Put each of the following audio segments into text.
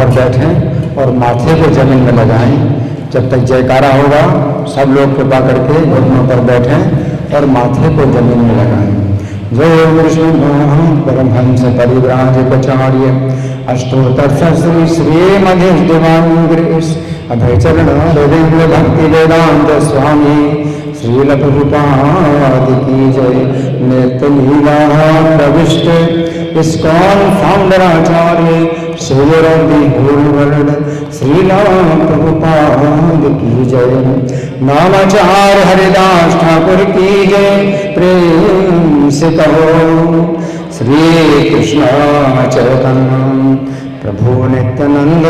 पर बैठें और माथे को जमीन में लगाएं। जब तक जयकारा होगा सब लोग कृपा करके घुटनों पर बैठें और माथे को जमीन में लगाएं। जय विष्णु परमहंस परिव्राजकाचार्य अष्टोत्तर श्री श्री मधेश दिवांग्रेश अभयचरण रविन्द्र भक्ति वेदांत स्वामी श्रील प्रभुपाद की जय। नित्य लीला प्रविष्ट ISKCON founder acharya saviour of the whole world Srila Prabhupada की जय। नामाचार्य हरिदास ठाकुर की जय। प्रेम से कहो श्री कृष्ण चैतन्य प्रभु नित्यानंद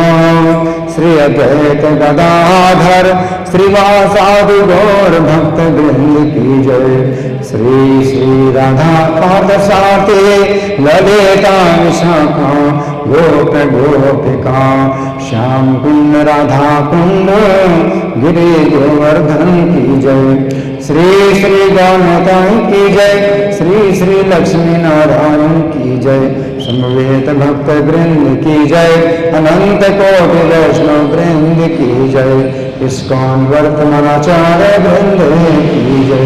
श्री अद्वैत गदाधर श्रीवासादि गौर भक्त वृंद की जय। श्री श्री राधा पार्थसारथी ललिता विशाखा गोप गोपिका श्याम कुंड राधा कुंड गिरि गोवर्धन की जय। श्री श्री गौरताई की जय। श्री श्री लक्ष्मी नारायण की जय। समवेत भक्त वृंद की जय। अनंत कोटि वैष्णव वृंद की जय। इस्कॉन वर्तमानाचार्य वृंद की जय।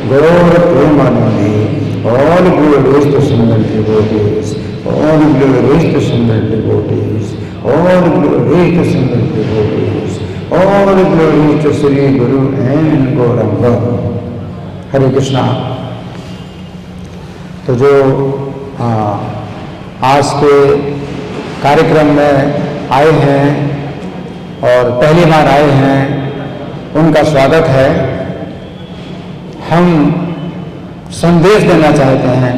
गौर Premanandi all glories to single devotees, all glories to single devotees, all glories to single devotees, all glories to Sri Guru and Gauranga. हरे कृष्णा। तो जो आज के कार्यक्रम में आए हैं और पहली बार आए हैं उनका स्वागत है। हम संदेश देना चाहते हैं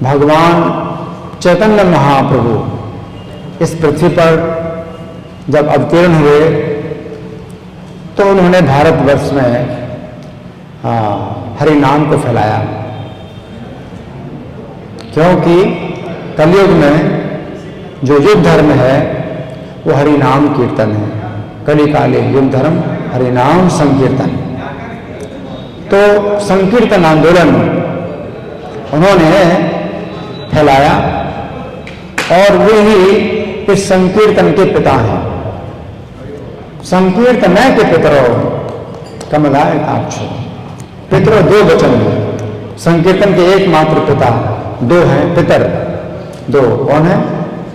भगवान चैतन्य महाप्रभु इस पृथ्वी पर जब अवतीर्ण हुए तो उन्होंने भारतवर्ष में हरि नाम को फैलाया, क्योंकि कलयुग में जो युग धर्म है वो हरि नाम कीर्तन है। कलिकाले युग धर्म हरि नाम संकीर्तन। तो संकीर्तन आंदोलन उन्होंने फैलाया और वे ही इस संकीर्तन के पिता हैं। संकीर्तन के पितरो कमलाय ताक्षो। पितरो दो वचन हैं। संकीर्तन के एकमात्र पिता दो हैं पितर। दो कौन है?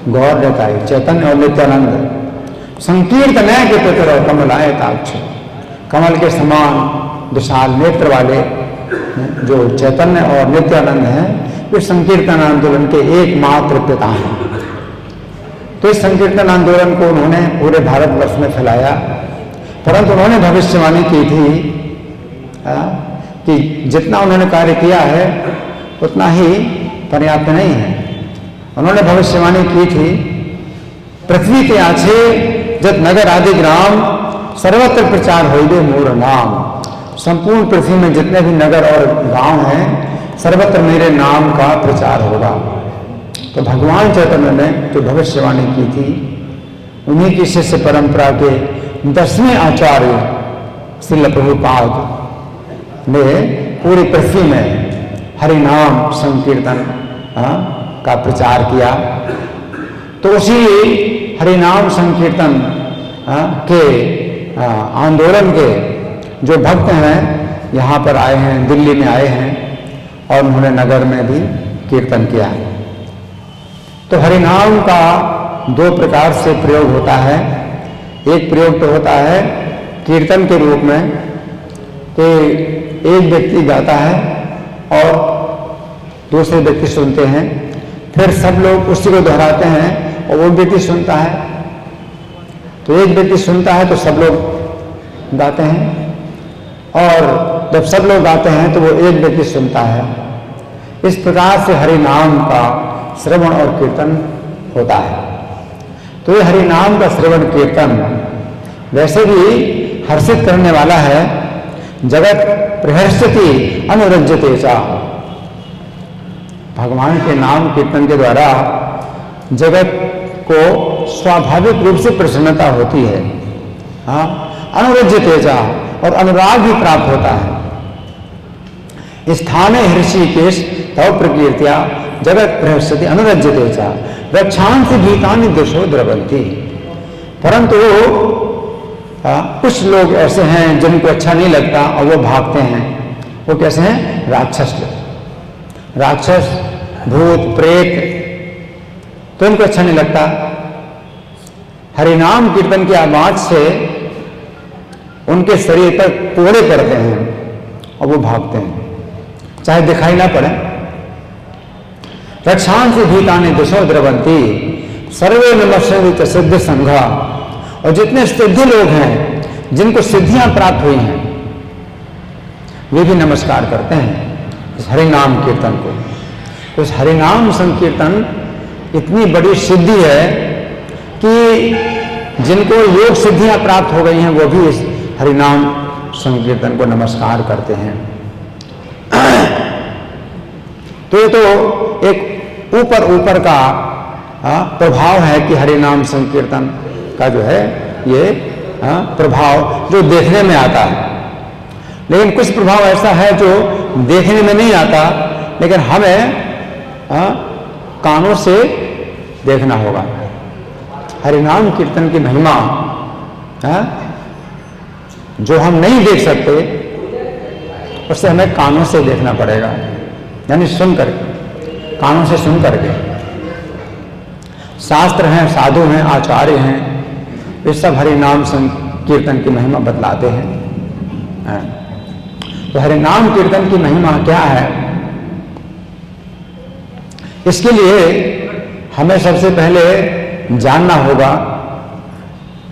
गौर निताई चैतन्य और नित्यानंद। संकीर्तन के पितरो कमलाय ताक्षो। कमल के समान विशाल नेत्र वाले जो चैतन्य और नित्यानंद हैं वे संकीर्तन आंदोलन के एकमात्र पिता हैं। तो इस संकीर्तन आंदोलन को उन्होंने पूरे भारतवर्ष में फैलाया, परंतु उन्होंने भविष्यवाणी की थी कि जितना उन्होंने कार्य किया है उतना ही पर्याप्त नहीं है। उन्होंने भविष्यवाणी की थी पृथ्वी के आछे जब नगर आदि ग्राम सर्वत्र प्रचार होइबे मोर नाम। संपूर्ण पृथ्वी में जितने भी नगर और गांव हैं सर्वत्र मेरे नाम का प्रचार होगा। तो भगवान चैतन्य ने जो भविष्यवाणी की थी उन्हीं की शिष्य परंपरा के 10वें आचार्य श्रील प्रभुपाद ने पूरी पृथ्वी में हरि नाम संकीर्तन का प्रचार किया। तो उसी हरि नाम संकीर्तन के आंदोलन के जो भक्त हैं यहाँ पर आए हैं, दिल्ली में आए हैं और उन्होंने नगर में भी कीर्तन किया। तो हरिनाम का दो प्रकार से प्रयोग होता है। एक प्रयोग तो होता है कीर्तन के रूप में कि एक व्यक्ति गाता है और दूसरे व्यक्ति सुनते हैं, फिर सब लोग उसी को दोहराते हैं और वो व्यक्ति सुनता है। तो एक व्यक्ति सुनता है तो सब लोग गाते हैं और जब सब लोग गाते हैं तो वो एक व्यक्ति सुनता है। इस प्रकार से हरि नाम का श्रवण और कीर्तन होता है। तो ये हरि नाम का श्रवण कीर्तन वैसे भी हर्षित करने वाला है। जगत प्रहर्षति अनुरज्यते च। भगवान के नाम कीर्तन के द्वारा जगत को स्वाभाविक रूप से प्रसन्नता होती है। अनुरज्यते च और अनुराग भी प्राप्त होता है। स्थाने हृषिकेश तव प्रकीर्त्या जगत प्रहर्षति अनुरज्यते च। रक्षांसि भीतानि दिशो द्रवन्ति। परंतु कुछ लोग ऐसे हैं जिनको अच्छा नहीं लगता और वो भागते हैं। वो कैसे हैं? राक्षस लोग, राक्षस, भूत, प्रेत, तो इनको अच्छा नहीं लगता। हरिनाम कीर्तन की आवाज से उनके शरीर पर कोड़े पड़ते हैं और वो भागते हैं, चाहे दिखाई ना पड़े। रक्षांसि भीतानि दिशो द्रवन्ति सर्वे नमस्ते सिद्ध संघा। और जितने सिद्धि लोग हैं, जिनको सिद्धियां प्राप्त हुई हैं, वे भी नमस्कार करते हैं इस हरिनाम कीर्तन को। उस हरिनाम संकीर्तन इतनी बड़ी सिद्धि है कि जिनको योग सिद्धियां प्राप्त हो गई हैं, वो भी इस हरिनाम संकीर्तन को नमस्कार करते हैं। तो ये तो एक ऊपर का प्रभाव है कि हरिनाम संकीर्तन का जो है ये प्रभाव जो देखने में आता है। लेकिन कुछ प्रभाव ऐसा है जो देखने में नहीं आता, लेकिन हमें कानों से देखना होगा। हरिनाम कीर्तन की महिमा जो हम नहीं देख सकते, उससे हमें कानों से देखना पड़ेगा, यानी सुन करके, कानों से सुन करके। शास्त्र हैं, साधु हैं, आचार्य हैं, वे सब हरिनाम कीर्तन की महिमा बतलाते हैं। तो हरिनाम कीर्तन की महिमा क्या है? इसके लिए हमें सबसे पहले जानना होगा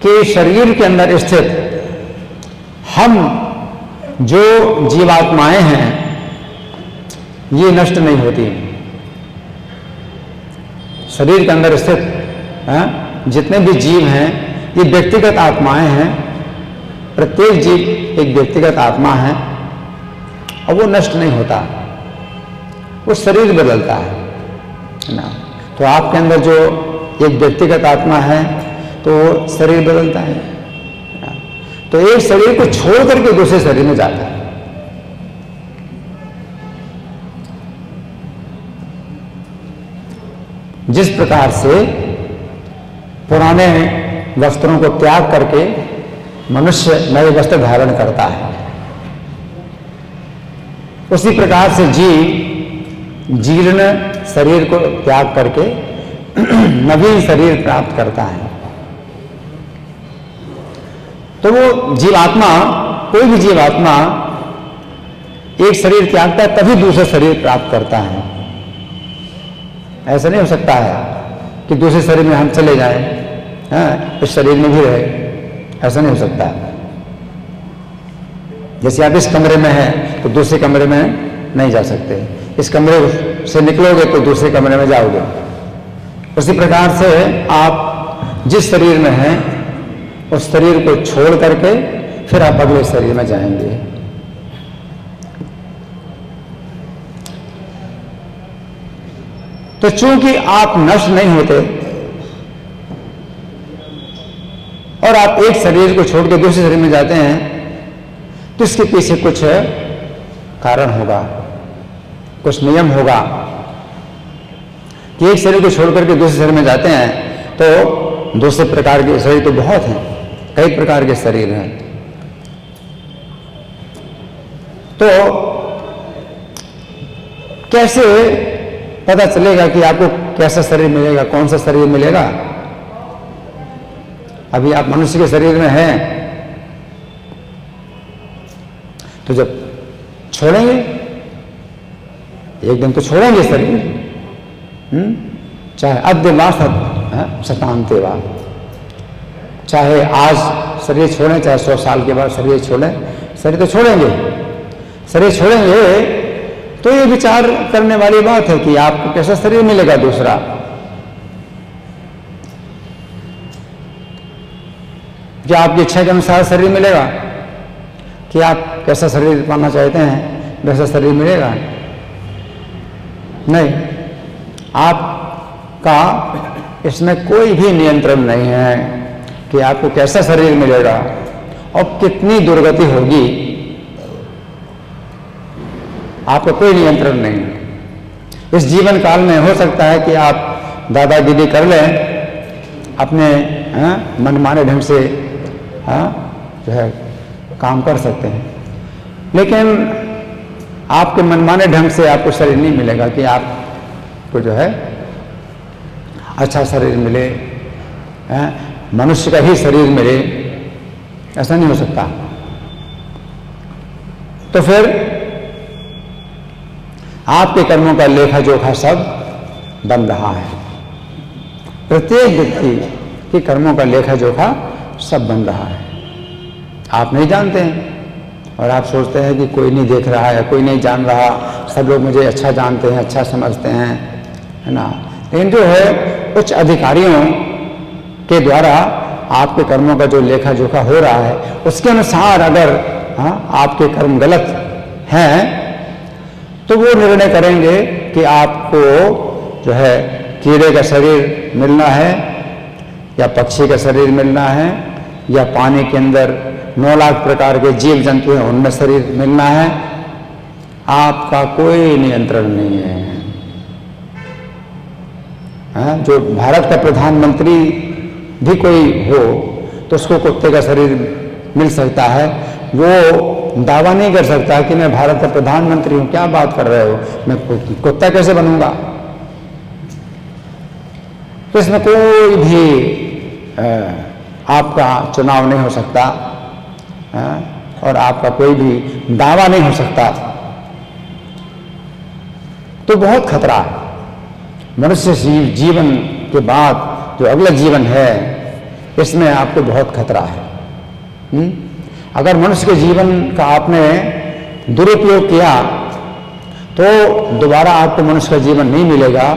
कि शरीर के अंदर स्थित हम जो जीवात्माएं हैं, ये नष्ट नहीं होती। शरीर के अंदर स्थित जितने भी जीव हैं, ये व्यक्तिगत आत्माएं हैं। प्रत्येक जीव एक व्यक्तिगत आत्मा है और वो नष्ट नहीं होता, वो शरीर बदलता है ना। तो आपके अंदर जो एक व्यक्तिगत आत्मा है, तो वो शरीर बदलता है। तो एक शरीर को छोड़ करके दूसरे शरीर में जाता है। जिस प्रकार से पुराने वस्त्रों को त्याग करके मनुष्य नए वस्त्र धारण करता है, उसी प्रकार से जीव जीर्ण शरीर को त्याग करके नवीन शरीर प्राप्त करता है। तो वो जीवात्मा, कोई भी जीवात्मा एक शरीर त्यागता है तभी दूसरा शरीर प्राप्त करता है। ऐसा नहीं हो सकता है कि दूसरे शरीर में हम चले जाएं, इस शरीर में भी रहे, ऐसा नहीं हो सकता है। जैसे आप इस कमरे में हैं तो दूसरे कमरे में नहीं जा सकते, इस कमरे से निकलोगे तो दूसरे कमरे में जाओगे। उसी प्रकार से आप जिस शरीर में हैं, उस शरीर को छोड़ करके फिर आप अगले शरीर में जाएंगे। तो चूंकि आप नष्ट नहीं होते और आप एक शरीर को छोड़ के दूसरे शरीर में जाते हैं, तो इसके पीछे कुछ कारण होगा, कुछ नियम होगा कि एक शरीर को छोड़ करके दूसरे शरीर में जाते हैं तो दूसरे प्रकार के शरीर तो बहुत हैं, कई प्रकार के शरीर हैं। तो कैसे पता चलेगा कि आपको कैसा शरीर मिलेगा, कौन सा शरीर मिलेगा? अभी आप मनुष्य के शरीर में हैं, तो जब छोड़ेंगे, एक दिन तो छोड़ेंगे शरीर, चाहे अद्य वा शतान्ते वा, चाहे आज शरीर छोड़ें, चाहे 100 साल के बाद शरीर छोड़ें, शरीर तो छोड़ेंगे। शरीर छोड़ेंगे तो ये विचार करने वाली बात है कि आपको कैसा शरीर मिलेगा दूसरा। क्या आपकी इच्छा के अनुसार शरीर मिलेगा? कि आप कैसा शरीर पाना चाहते हैं वैसा शरीर मिलेगा? नहीं, आपका इसमें कोई भी नियंत्रण नहीं है कि आपको कैसा शरीर मिलेगा और कितनी दुर्गति होगी, आपका कोई नियंत्रण नहीं है। इस जीवन काल में हो सकता है कि आप दादागिरी कर लें, अपने मनमाने ढंग से जो है काम कर सकते हैं, लेकिन आपके मनमाने ढंग से आपको शरीर नहीं मिलेगा कि आपको जो है अच्छा शरीर मिले, मनुष्य का ही शरीर मिले, ऐसा नहीं हो सकता। तो फिर आपके कर्मों का लेखा जोखा सब बन रहा है। प्रत्येक व्यक्ति के कर्मों का लेखा जोखा सब बन रहा है, आप नहीं जानते हैं और आप सोचते हैं कि कोई नहीं देख रहा है, कोई नहीं जान रहा, सब लोग मुझे अच्छा जानते हैं, अच्छा समझते हैं, है ना। लेकिन जो है उच्च अधिकारियों के द्वारा आपके कर्मों का जो लेखा जोखा हो रहा है, उसके अनुसार अगर आपके कर्म गलत हैं तो वो निर्णय करेंगे कि आपको जो है कीड़े का शरीर मिलना है या पक्षी का शरीर मिलना है या पानी के अंदर 9 लाख प्रकार के जीव जंतु हैं उनमें शरीर मिलना है। आपका कोई नियंत्रण नहीं है। जो भारत का प्रधानमंत्री भी कोई हो तो उसको कुत्ते का शरीर मिल सकता है, वो दावा नहीं कर सकता कि मैं भारत का प्रधानमंत्री हूं। क्या बात कर रहे हो, मैं कुत्ता कैसे बनूंगा। तो इसमें कोई भी आपका चुनाव नहीं हो सकता और आपका कोई भी दावा नहीं हो सकता। तो बहुत खतरा है। मनुष्य जीवन के बाद जो अगला जीवन है इसमें आपको बहुत खतरा है। अगर मनुष्य के जीवन का आपने दुरुपयोग किया तो दोबारा आपको मनुष्य का जीवन नहीं मिलेगा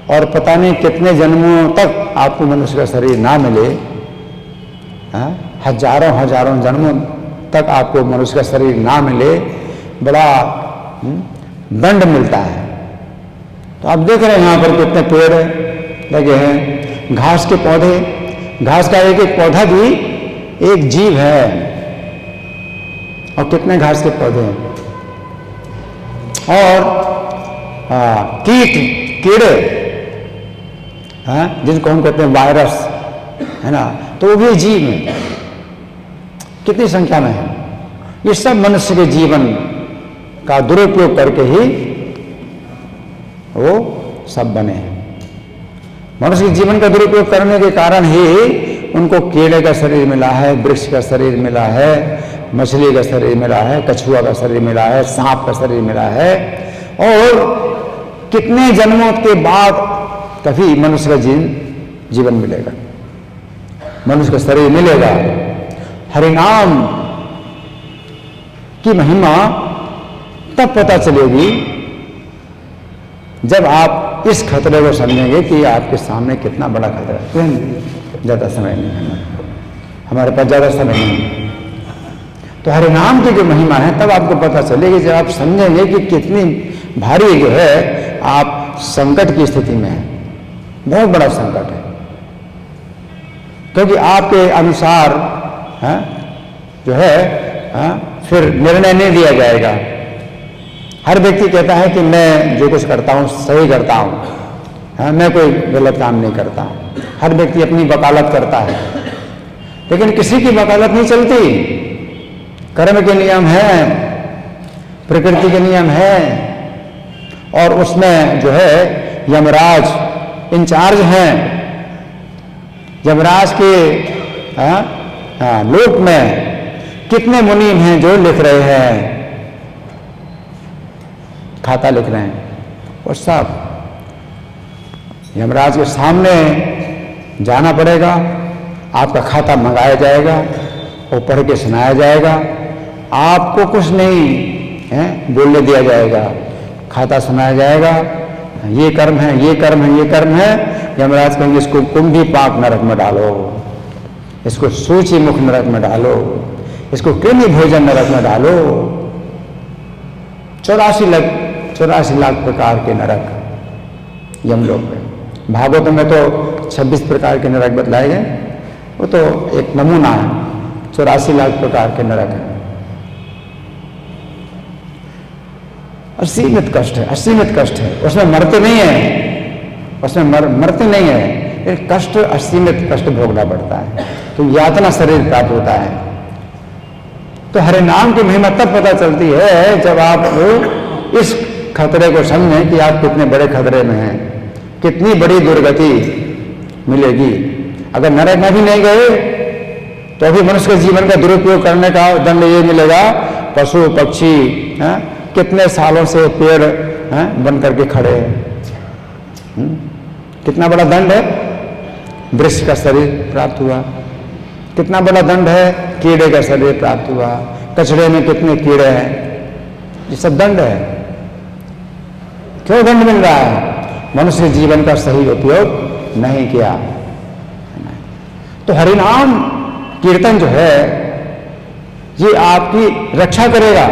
और पता नहीं कितने जन्मों तक आपको मनुष्य का शरीर ना मिले। हजारों जन्मों तक आपको मनुष्य का शरीर ना मिले, बड़ा दंड मिलता है। तो आप देख रहे हैं यहाँ पर कितने पेड़ लगे हैं, घास के पौधे, घास का एक एक पौधा भी एक जीव है और कितने घास के पौधे हैं। और कीड़े जिनको हम कहते हैं वायरस, है ना, तो वो भी जीव है, कितनी संख्या में है। ये सब मनुष्य के जीवन का दुरुपयोग करके ही वो सब बने हैं। मनुष्य के जीवन का दुरुपयोग करने के कारण ही उनको कीड़े का शरीर मिला है, वृक्ष का शरीर मिला है, मछली का शरीर मिला है, कछुआ का शरीर मिला है, सांप का शरीर मिला है। और कितने जन्मों के बाद तभी मनुष्य का जीवन मिलेगा, मनुष्य का शरीर मिलेगा। हरिनाम की महिमा तब पता चलेगी जब आप इस खतरे को समझेंगे कि आपके सामने कितना बड़ा खतरा है। ज़्यादा समय नहीं है, हमारे पास ज़्यादा समय नहीं है। तो हरिनाम की जो महिमा है तब आपको पता चलेगी जब आप समझेंगे कि कितनी भारी जो है आप संकट की स्थिति में हैं। बहुत बड़ा संकट है, क्योंकि आपके अनुसार जो है फिर निर्णय नहीं लिया जाएगा। हर व्यक्ति कहता है कि मैं जो कुछ करता हूँ सही करता हूँ, मैं कोई गलत काम नहीं करता। हर व्यक्ति अपनी वकालत करता है, लेकिन किसी की वकालत नहीं चलती। कर्म के नियम हैं, प्रकृति के नियम हैं, और उसमें जो है यमराज इंचार्ज हैं। यमराज के लोक में कितने मुनीम हैं जो लिख रहे हैं, खाता लिख रहे हैं, और सब यमराज के सामने जाना पड़ेगा। आपका खाता मंगाया जाएगा और पढ़ के सुनाया जाएगा। आपको कुछ नहीं बोलने दिया जाएगा, खाता सुनाया जाएगा। ये कर्म है, ये कर्म है, ये कर्म है। यमराज कहेंगे इसको कुंभी पाक नरक में डालो, इसको सूची मुख नरक में डालो, इसको कृमि भोजन नरक में डालो। 84 लाख प्रकार के नरक यमलोक में। भागवत में तो 26 प्रकार के नरक बतलाए गए, वो तो एक नमूना है। 84 लाख प्रकार के नरक है। असीमित कष्ट है, असीमित कष्ट है। उसमें मरते नहीं है, उसमें मरते नहीं है, एक कष्ट, असीमित कष्ट भोगना पड़ता है, तो यातना शरीर प्राप्त होता है। तो हरि नाम की महिमा तब पता चलती है जब आप इस खतरे को समझें कि आप कितने बड़े खतरे में हैं, कितनी बड़ी दुर्गति मिलेगी। अगर नरक में भी नहीं गए तो अभी मनुष्य के जीवन का दुरुपयोग करने का दंड ये मिलेगा, पशु पक्षी कितने सालों से पेड़ बन करके खड़े हैं, कितना बड़ा दंड है। वृक्ष का शरीर प्राप्त हुआ, कितना बड़ा दंड है। कीड़े का शरीर प्राप्त हुआ, कचड़े में कितने कीड़े हैं, ये सब दंड है। क्यों दंड मिल रहा है? मनुष्य जीवन का सही उपयोग नहीं किया। तो हरिनाम कीर्तन जो है ये आपकी रक्षा करेगा,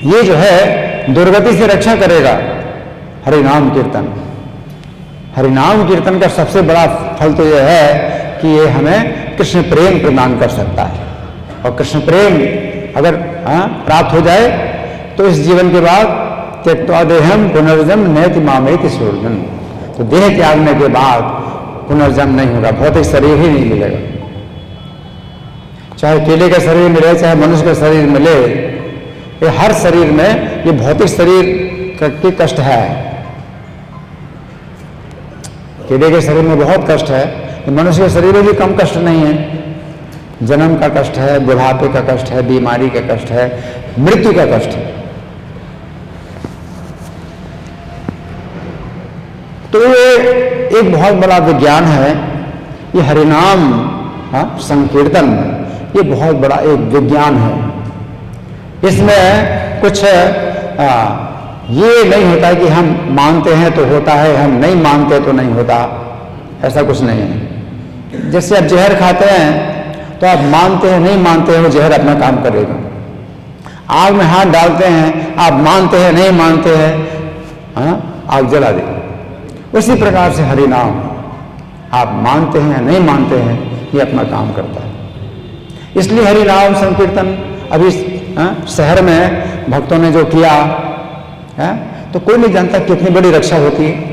ये जो है दुर्गति से रक्षा करेगा। हरिनाम कीर्तन, हरिनाम कीर्तन का सबसे बड़ा फल तो यह है कि ये हमें कृष्ण प्रेम प्रदान कर सकता है। और कृष्ण प्रेम अगर प्राप्त हो जाए तो इस जीवन के बाद त्यक्त्वा देहम पुनर्जन्म नैति मामेति सुरजन, तो देह त्यागने के बाद पुनर्जन्म नहीं होगा, भौतिक शरीर ही नहीं मिलेगा। चाहे केले का शरीर मिले, चाहे मनुष्य का शरीर मिले, ये हर शरीर में ये भौतिक शरीर के कष्ट है। केले के शरीर में बहुत कष्ट है, मनुष्य के शरीर में भी कम कष्ट नहीं है। जन्म का कष्ट है, बुढ़ापे का कष्ट है, बीमारी का कष्ट है, मृत्यु का कष्ट है। तो ये एक बहुत बड़ा विज्ञान है, ये हरिनाम संकीर्तन, ये बहुत बड़ा एक विज्ञान है। इसमें कुछ ये नहीं होता कि हम मानते हैं तो होता है, हम नहीं मानते तो नहीं होता, ऐसा कुछ नहीं है। जैसे आप जहर खाते हैं तो आप मानते हैं नहीं मानते हैं, वो जहर अपना काम करेगा। आग में हाथ डालते हैं, आप मानते हैं नहीं मानते हैं, आग जला देगा। उसी प्रकार से हरिनाम, आप मानते हैं नहीं मानते हैं, ये अपना काम करता है। इसलिए हरिनाम संकीर्तन अभी शहर में भक्तों ने जो किया है, तो कोई नहीं जानता कितनी बड़ी रक्षा होती है।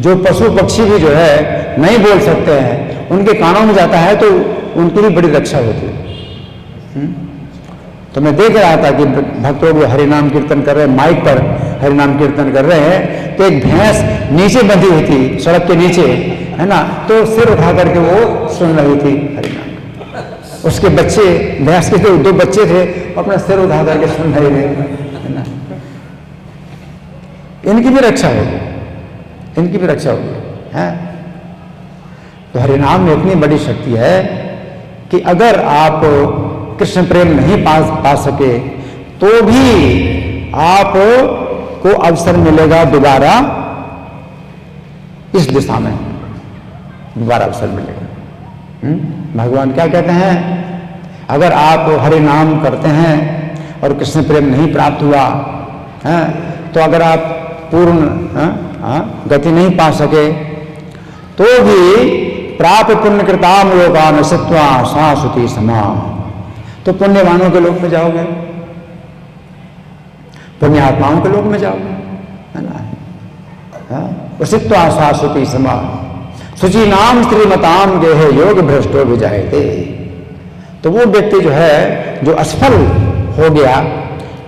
जो पशु पक्षी भी जो है नहीं बोल सकते हैं, उनके कानों में जाता है तो उनकी भी बड़ी रक्षा होती है। तो मैं देख रहा था कि भक्त लोग हरिनाम कीर्तन कर रहे हैं, माइक पर हरिनाम कीर्तन कर रहे हैं, तो एक भैंस नीचे बंधी हुई थी, सड़क के नीचे, है ना, तो सिर उठा करके वो सुन रही थी हरिनाम। उसके बच्चे, भैंस के दो बच्चे थे, अपना सिर उठा करके सुन रहे थे, है ना। इनकी भी रक्षा होगी, इनकी भी रक्षा होगी, है। तो हरिनाम में इतनी बड़ी शक्ति है कि अगर आप कृष्ण प्रेम नहीं पा सके तो भी आपको अवसर मिलेगा दोबारा इस दिशा में, दोबारा अवसर मिलेगा। भगवान क्या कहते हैं? अगर आप हरि नाम करते हैं और कृष्ण प्रेम नहीं प्राप्त हुआ है, तो अगर आप पूर्ण गति नहीं पा सके तो भी प्राप्त पुण्य कृताम लोकान सत्वा शाश्वती समा, तो पुण्यवानों के लोक में जाओगे, पुण्यात्माओं के लोक में जाओगे, है ना। उसित्वा शाश्वती समा शुचि नाम श्रीमताम गेहे योग भ्रष्टो विजायते। तो वो व्यक्ति जो है, जो असफल हो गया,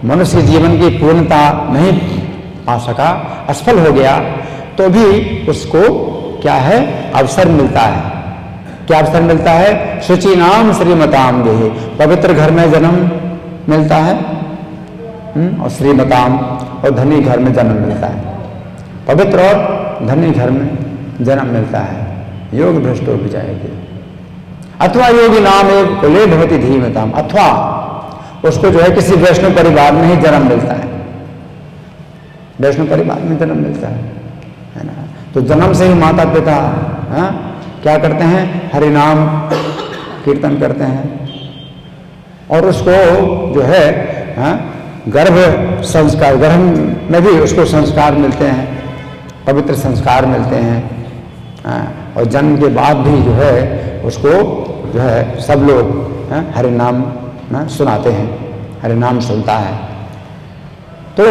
मनुष्य जीवन की पूर्णता नहीं पा सका, असफल हो गया, तो भी उसको क्या है, अवसर मिलता है। क्या अवसर मिलता है? शुचि नाम श्रीमताम गेहे, पवित्र घर में जन्म मिलता है, और श्रीमताम और धनी घर में जन्म मिलता है। पवित्र और धनी घर में जन्म मिलता है। योग भ्रष्टो विजायते। अथवा योगी नाम एक कुले भवति धीमताम, अथवा उसको जो है किसी वैष्णव परिवार में ही जन्म मिलता है, वैष्णव परिवार में जन्म मिलता है ना। तो जन्म से ही माता पिता क्या करते हैं? हरिनाम कीर्तन करते हैं, और उसको जो है गर्भ संस्कार, गर्भ में भी उसको संस्कार मिलते हैं, पवित्र संस्कार मिलते हैं, और जन्म के बाद भी जो है उसको जो है सब लोग हरिनाम सुनाते हैं, हरिनाम सुनता है। तो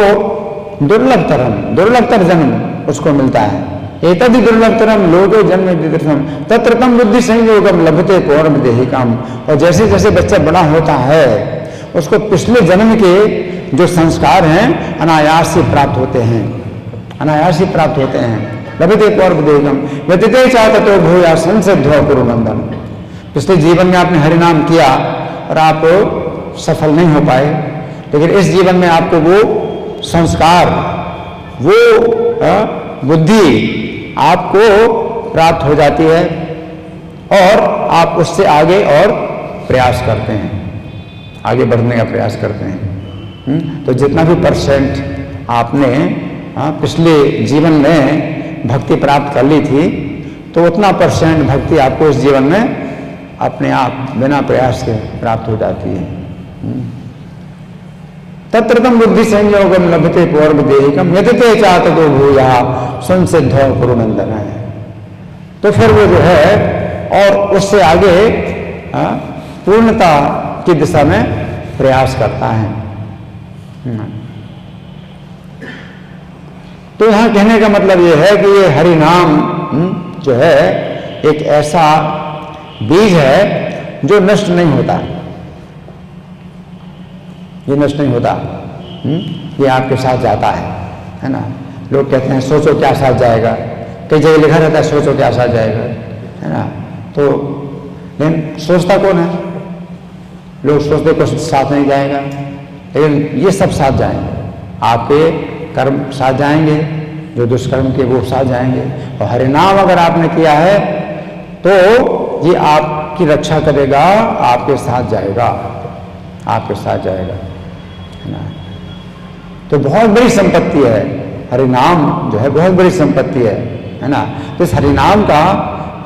दुर्लभतर जन्म उसको मिलता है। एतदि दुर्लभतरम लोके जन्म दीदृशम तत्रतम बुद्धि संयोगम लभते पौर्म देहिकम। और जैसे जैसे बच्चा बड़ा होता है उसको पिछले जन्म के जो संस्कार हैं अनायास से प्राप्त होते हैं, अनायास ही प्राप्त होते हैं। लभते पौर्व देहिकम व्यतीते चाहत तो भूया संसिद्ध कुरुनंदन। पिछले जीवन में आपने हरिनाम किया और आप सफल नहीं हो पाए, लेकिन इस जीवन में आपको वो संस्कार, वो बुद्धि आपको प्राप्त हो जाती है और आप उससे आगे और प्रयास करते हैं, आगे बढ़ने का प्रयास करते हैं। तो जितना भी परसेंट आपने पिछले जीवन में भक्ति प्राप्त कर ली थी, तो उतना परसेंट भक्ति आपको इस जीवन में अपने आप बिना प्रयास के प्राप्त हो जाती है। तत्रतम बुद्धि संयोगम लभते पौर्व देहिकम यतते चाहत तो भूया संसिद्ध कुरुनंदन है। तो फिर वो जो है और उससे आगे पूर्णता की दिशा में प्रयास करता है। तो यहां कहने का मतलब ये है कि ये हरि नाम जो है एक ऐसा बीज है जो नष्ट नहीं होता, ये नष्ट नहीं होता। ये आपके साथ जाता है ना। लोग कहते हैं सोचो क्या साथ जाएगा, कई जगह लिखा रहता है सोचो क्या साथ जाएगा, है ना। तो लेकिन सोचता कौन है? लोग सोचते कुछ साथ नहीं जाएगा, लेकिन ये सब साथ जाएंगे। आपके कर्म साथ जाएंगे, जो दुष्कर्म के वो साथ जाएंगे। और हरिनाम अगर आपने किया है तो ये आपकी रक्षा करेगा, आपके साथ जाएगा, आपके साथ जाएगा, है ना। तो बहुत बड़ी संपत्ति है हरिनाम, जो है बहुत बड़ी संपत्ति है ना। तो इस हरिनाम का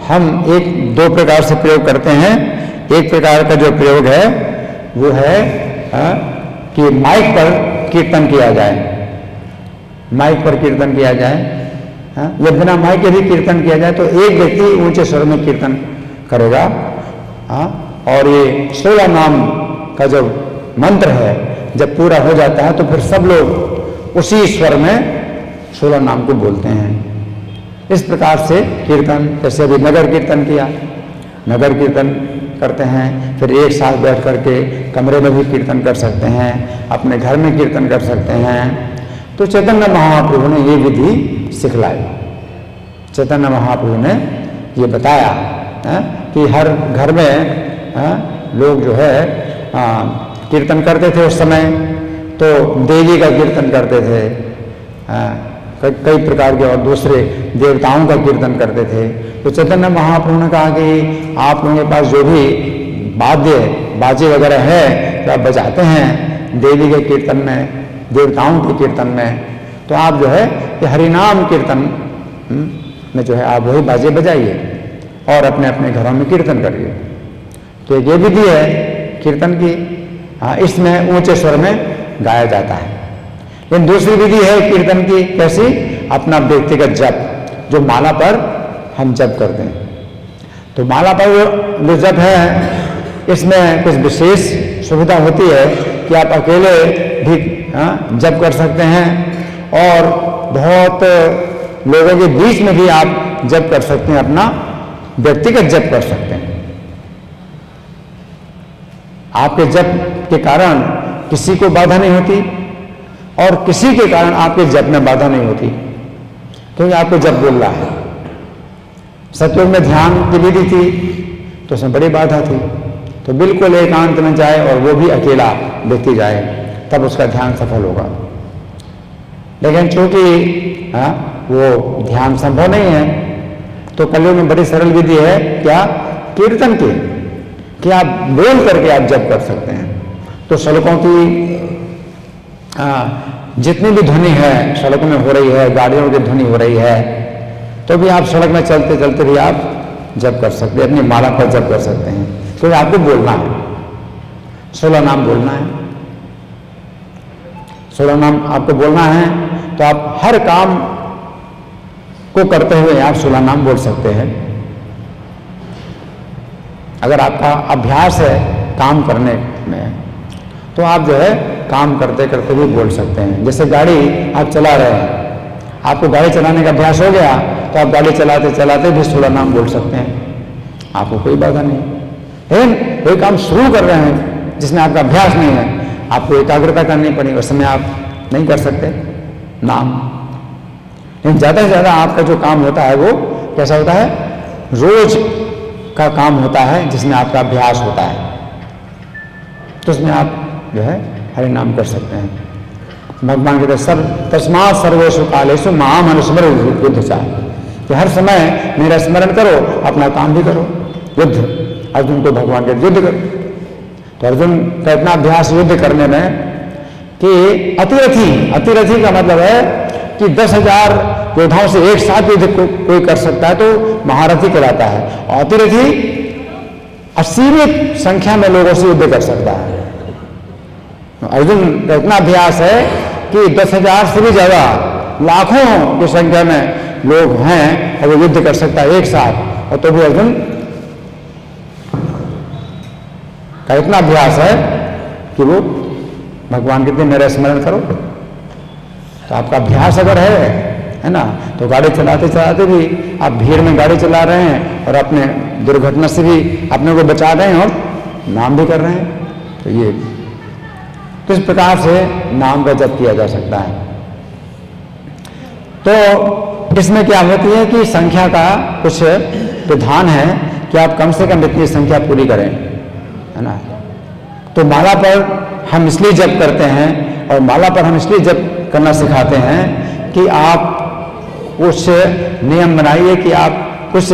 हम एक दो प्रकार से प्रयोग करते हैं। एक प्रकार का जो प्रयोग है वो है कि माइक पर कीर्तन किया जाए, माइक पर कीर्तन किया जाए, या बिना माइक के भी कीर्तन किया जाए। तो एक व्यक्ति ऊंचे स्वर में कीर्तन करेगा, और ये 16 नाम का जो मंत्र है जब पूरा हो जाता है तो फिर सब लोग उसी स्वर में 16 नाम को बोलते हैं। इस प्रकार से कीर्तन, जैसे अभी नगर कीर्तन किया, नगर कीर्तन करते हैं, फिर एक साथ बैठ करके कमरे में भी कीर्तन कर सकते हैं, अपने घर में कीर्तन कर सकते हैं। तो चैतन्य महाप्रभु ने ये विधि सिखलाई, चैतन्य महाप्रभु ने ये बताया कि हर घर में लोग जो है कीर्तन करते थे। उस समय तो देवी का कीर्तन करते थे, कई प्रकार के और दूसरे देवताओं का कीर्तन करते थे। तो चैतन्य महाप्रभु ने कहा कि आप लोगों के पास जो भी बाजे वगैरह है तो आप बजाते हैं देवी के कीर्तन में, देवताओं के कीर्तन में, तो आप जो है ये हरिनाम कीर्तन में जो है आप वही बाजे बजाइए और अपने अपने घरों में कीर्तन करिए। तो ये विधि है कीर्तन की, इसमें ऊंचे स्वर में गाया जाता है। लेकिन दूसरी विधि है कीर्तन की, कैसी? अपना व्यक्तिगत जप, जो माला पर हम जप करते हैं। तो माला पर जो जप है इसमें कुछ विशेष सुविधा होती है कि आप अकेले भी जप कर सकते हैं और बहुत लोगों के बीच में भी आप जप कर सकते हैं, अपना व्यक्तिगत जप कर सकते हैं। आपके जप के कारण किसी को बाधा नहीं होती और किसी के कारण आपके जप में बाधा नहीं होती, क्योंकि आपको जप बोल रहा है। सतयुग में ध्यान की विधि थी तो उसमें बड़ी बाधा थी, तो बिल्कुल एकांत में जाए और वो भी अकेला व्यक्ति जाए, तब उसका ध्यान सफल होगा। लेकिन चूंकि वो ध्यान संभव नहीं है, तो कलयुग में बड़ी सरल विधि है क्या? कीर्तन की, कि आप बोल करके आप जप कर सकते हैं। तो सड़कों की जितनी भी ध्वनि है सड़कों में हो रही है, गाड़ियों की ध्वनि हो रही है, तो भी आप सड़क में चलते चलते भी आप जप कर सकते हैं, अपनी माला पर जप कर सकते हैं। तो आपको बोलना है, 16 नाम बोलना है, 16 नाम आपको बोलना है। तो आप हर काम को करते हुए आप 16 नाम बोल सकते हैं। अगर आपका अभ्यास है काम करने में, तो आप जो है काम करते करते भी बोल सकते हैं। जैसे गाड़ी आप चला रहे हैं, आपको गाड़ी चलाने का अभ्यास हो गया तो आप गाड़ी चलाते चलाते भी 16 नाम बोल सकते हैं, आपको कोई बाधा नहीं। लेकिन कोई काम शुरू कर रहे हैं जिसमें आपका अभ्यास नहीं है, आपको एकाग्रता करनी पड़ेगी, उस समय आप नहीं कर सकते नाम। लेकिन ज़्यादा से ज़्यादा आपका जो काम होता है वो कैसा होता है, रोज का काम होता है जिसमें आपका अभ्यास होता है, तो उसमें आप जो है हरि नाम कर सकते हैं। भगवान कहते हैं तस्मात् सर्वेषु कालेषु माम अनुस्मर युद्ध चाहे, कि हर समय मेरा स्मरण करो, अपना काम भी करो। युद्ध, अर्जुन को भगवान के युद्ध करो, तो अर्जुन का इतना अभ्यास युद्ध करने में कि अतिरथी का मतलब है कि 10,000 योद्धाओं से एक साथ युद्ध कोई कर सकता है तो महारथी कहलाता है, और अतिरथी असीमित संख्या में लोगों से युद्ध कर सकता है। अर्जुन का इतना अभ्यास है कि 10,000 से भी ज्यादा लाखों की संख्या में लोग हैं और वो युद्ध कर सकता है एक साथ, और तो भी अर्जुन का इतना अभ्यास है कि वो भगवान कहते मेरा स्मरण करो। तो आपका अभ्यास अगर है ना, तो गाड़ी चलाते चलाते भी आप भीड़ में गाड़ी चला रहे हैं और अपने दुर्घटना से भी अपने को बचा रहे हैं और नाम भी कर रहे हैं, तो ये किस प्रकार से नाम का जप किया जा सकता है। तो इसमें क्या होती है कि संख्या का कुछ विधान है कि आप कम से कम इतनी संख्या पूरी करें, है ना। तो माला पर हम इसलिए जप करते हैं और माला पर हम इसलिए जप करना सिखाते हैं कि आप कुछ नियम बनाइए कि आप कुछ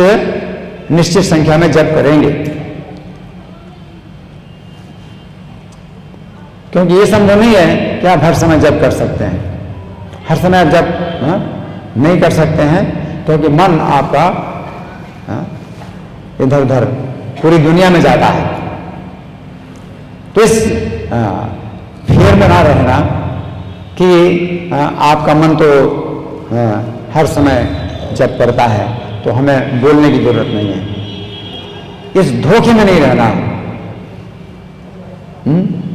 निश्चित संख्या में जप करेंगे, क्योंकि ये संभव नहीं है कि आप हर समय जप कर सकते हैं। हर समय आप जप नहीं कर सकते हैं, क्योंकि मन आपका इधर उधर पूरी दुनिया में जाता है। तो इस फेर में ना रहना कि आपका मन तो हर समय जप करता है तो हमें बोलने की जरूरत नहीं है। इस धोखे में नहीं रहना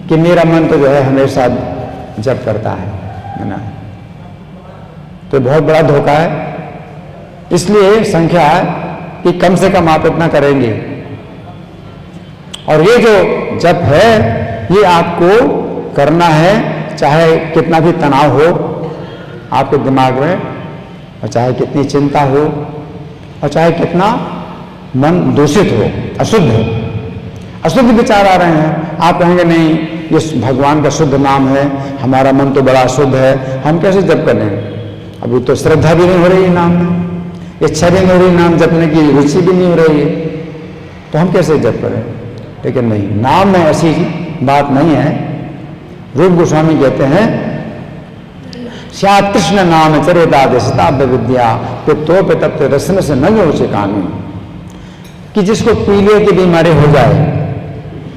कि मेरा मन तो जो है हमेशा जप करता है ना, तो बहुत बड़ा धोखा है। इसलिए संख्या है कि कम से कम आप इतना करेंगे, और ये जो जप है ये आपको करना है, चाहे कितना भी तनाव हो आपके दिमाग में, और चाहे कितनी चिंता हो, और चाहे कितना मन दूषित हो, अशुद्ध हो, अशुद्ध विचार आ रहे हैं, आप कहेंगे नहीं ये भगवान का शुद्ध नाम है, हमारा मन तो बड़ा अशुद्ध है, हम कैसे जप कर लेंगे। अभी तो श्रद्धा भी नहीं हो रही है नाम में, इच्छा भी नहीं हो रही नाम जपने की, रुचि भी नहीं हो रही है, तो हम कैसे जप करें। लेकिन नहीं, नाम में ऐसी बात नहीं है। रूप गोस्वामी कहते हैं श्यात कृष्ण नाम चरितादिशताभ्य विद्या पित्तो पे तप्त रसन से न जोचे कानून, कि जिसको पीलिया की बीमारी हो जाए,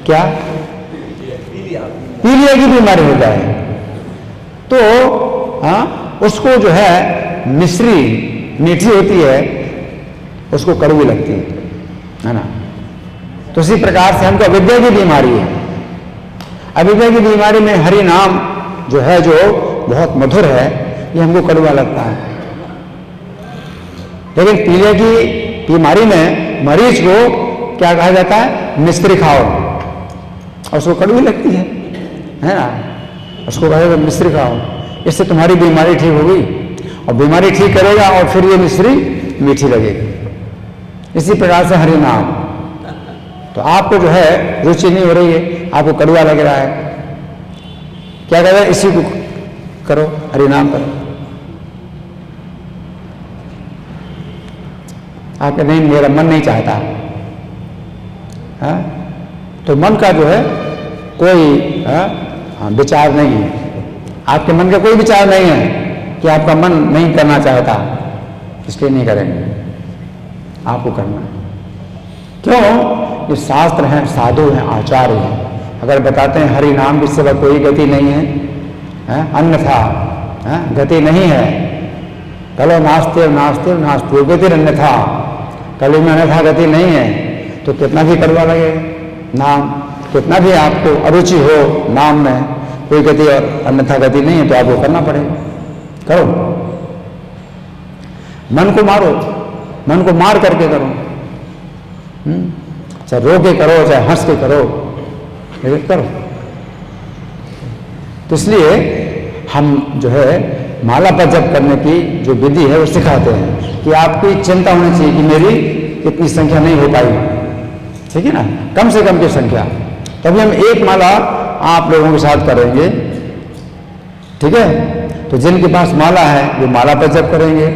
क्या पीलिया की बीमारी हो जाए, तो उसको जो है मिश्री मीठी होती है, उसको कड़वी लगती है ना। तो इसी प्रकार से हमको अविद्या की बीमारी है। अविद्या की बीमारी में हरि नाम जो है, जो बहुत मधुर है, ये हमको कड़वा लगता है। लेकिन पीलिया की बीमारी में मरीज को क्या कहा जाता है, मिश्री खाओ, और उसको कड़वी लगती है ना, उसको कहा जाता है मिश्री खाओ, इससे तुम्हारी बीमारी ठीक होगी, और बीमारी ठीक करेगा और फिर ये मिश्री मीठी लगेगी। इसी प्रकार से हरि नाम, तो आपको जो है रुचि नहीं हो रही है, आपको कड़वा लग रहा है, क्या कहते हैं, इसी को करो, हरि नाम करो। आप नहीं, मेरा मन नहीं चाहता, तो मन का जो है कोई विचार नहीं है, आपके मन का कोई विचार नहीं है कि आपका मन नहीं करना चाहता, इसलिए नहीं करेंगे, आपको करना है। क्यों? ये शास्त्र हैं, साधु हैं, आचार्य हैं, अगर बताते हैं हरि नाम के सिवा कोई गति नहीं है, अन्यथा गति नहीं है, कलो नास्ते नास्ते नास्ते गति अन्यथा, कली में अन्यथा गति नहीं है, तो कितना भी करवा लगे नाम, कितना भी आपको अरुचि हो नाम में, कोई गति और अन्यथा गति नहीं है तो आपको करना पड़ेगा। करो, मन को मारो, मन को मार करके करो, चाहे रो के करो चाहे हंस के करो, लेकिन करो। तो इसलिए हम जो है माला पर जप करने की जो विधि है वो सिखाते हैं कि आपकी चिंता होनी चाहिए कि मेरी इतनी संख्या नहीं हो पाई, ठीक है ना, कम से कम की संख्या। तभी हम एक माला आप लोगों के साथ करेंगे, ठीक है। तो जिनके पास माला है वो माला पर जप करेंगे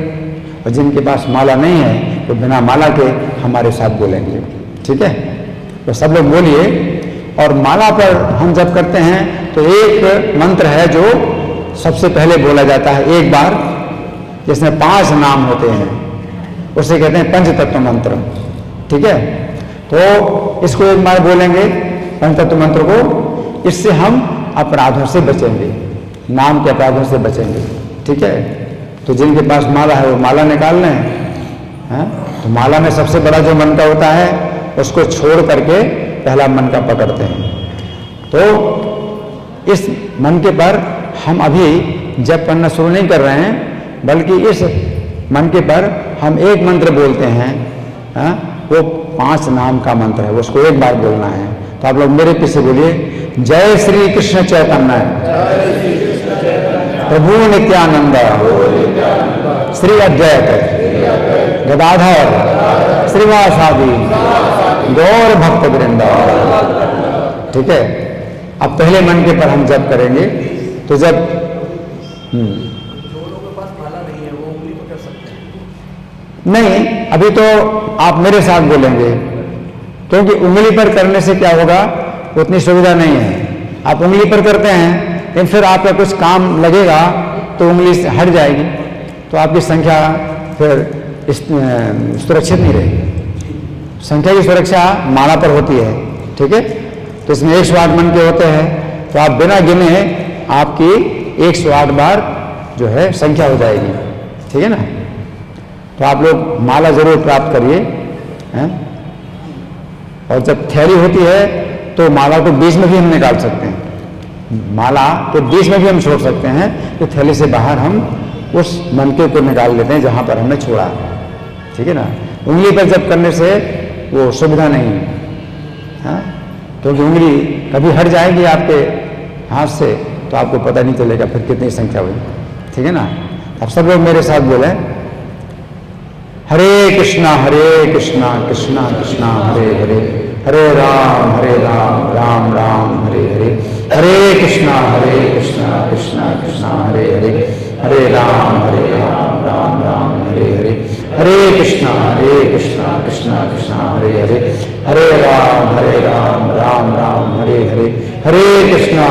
और जिनके पास माला नहीं है वो बिना माला के हमारे साथ बोलेंगे, ठीक है। तो सब लोग बोलिए। और माला पर हम जप करते हैं तो एक मंत्र है जो सबसे पहले बोला जाता है एक बार, जिसमें 5 नाम होते हैं, उसे कहते हैं पंचतत्व मंत्र, ठीक है। तो इसको एक बार बोलेंगे पंचतत्व मंत्र को, इससे हम अपराधों से बचेंगे, नाम के अपराधों से बचेंगे, ठीक है। तो जिनके पास माला है वो माला निकाल लें, तो माला में सबसे बड़ा जो मन का होता है उसको छोड़ करके पहला मन का पकड़ते हैं। तो इस मन के पर हम अभी जप करना शुरू नहीं कर रहे हैं, बल्कि इस मन के पर हम एक मंत्र बोलते हैं, वो 5 नाम का मंत्र है, उसको एक बार बोलना है। तो आप लोग मेरे पीछे बोलिए, जय श्री कृष्ण चैतन्य प्रभु नित्यानंद श्री अद्वैत गदाधर श्रीवासादि गौर भक्त वृंद, ठीक है। अब पहले मन के पर हम जप करेंगे। तो जब जो लोगों के पास माला नहीं है वो उंगली पर कर सकते हैं? नहीं, अभी तो आप मेरे साथ बोलेंगे, क्योंकि उंगली पर करने से क्या होगा, उतनी सुविधा नहीं है। आप उंगली पर करते हैं लेकिन फिर आपका कुछ काम लगेगा तो उंगली से हट जाएगी, तो आपकी संख्या फिर सुरक्षित नहीं रहेगी। संख्या की सुरक्षा माला पर होती है, ठीक है। तो इसमें 108 मन के होते हैं, तो आप बिना गिने आपकी 108 बार जो है संख्या हो जाएगी, ठीक है ना। तो आप लोग माला जरूर प्राप्त करिए, और जब थैली होती है तो माला को बीच में भी हम निकाल सकते हैं, माला के बीच में भी हम छोड़ सकते हैं। तो थैली से बाहर हम उस मनके को निकाल लेते हैं जहां पर हमने छोड़ा, ठीक है ना। उंगली पर जब करने से वो सुविधा नहीं है, क्योंकि उंगली कभी हट जाएगी आपके हाथ से तो आपको पता नहीं चलेगा फिर कितनी संख्या हुई, ठीक है ना। अब सब लोग मेरे साथ बोले, हरे कृष्णा कृष्णा कृष्णा हरे हरे, हरे राम राम राम हरे हरे, हरे कृष्णा कृष्णा कृष्णा हरे हरे, हरे राम राम राम हरे हरे, हरे कृष्णा कृष्णा कृष्णा हरे हरे, हरे राम राम राम हरे हरे, हरे कृष्णा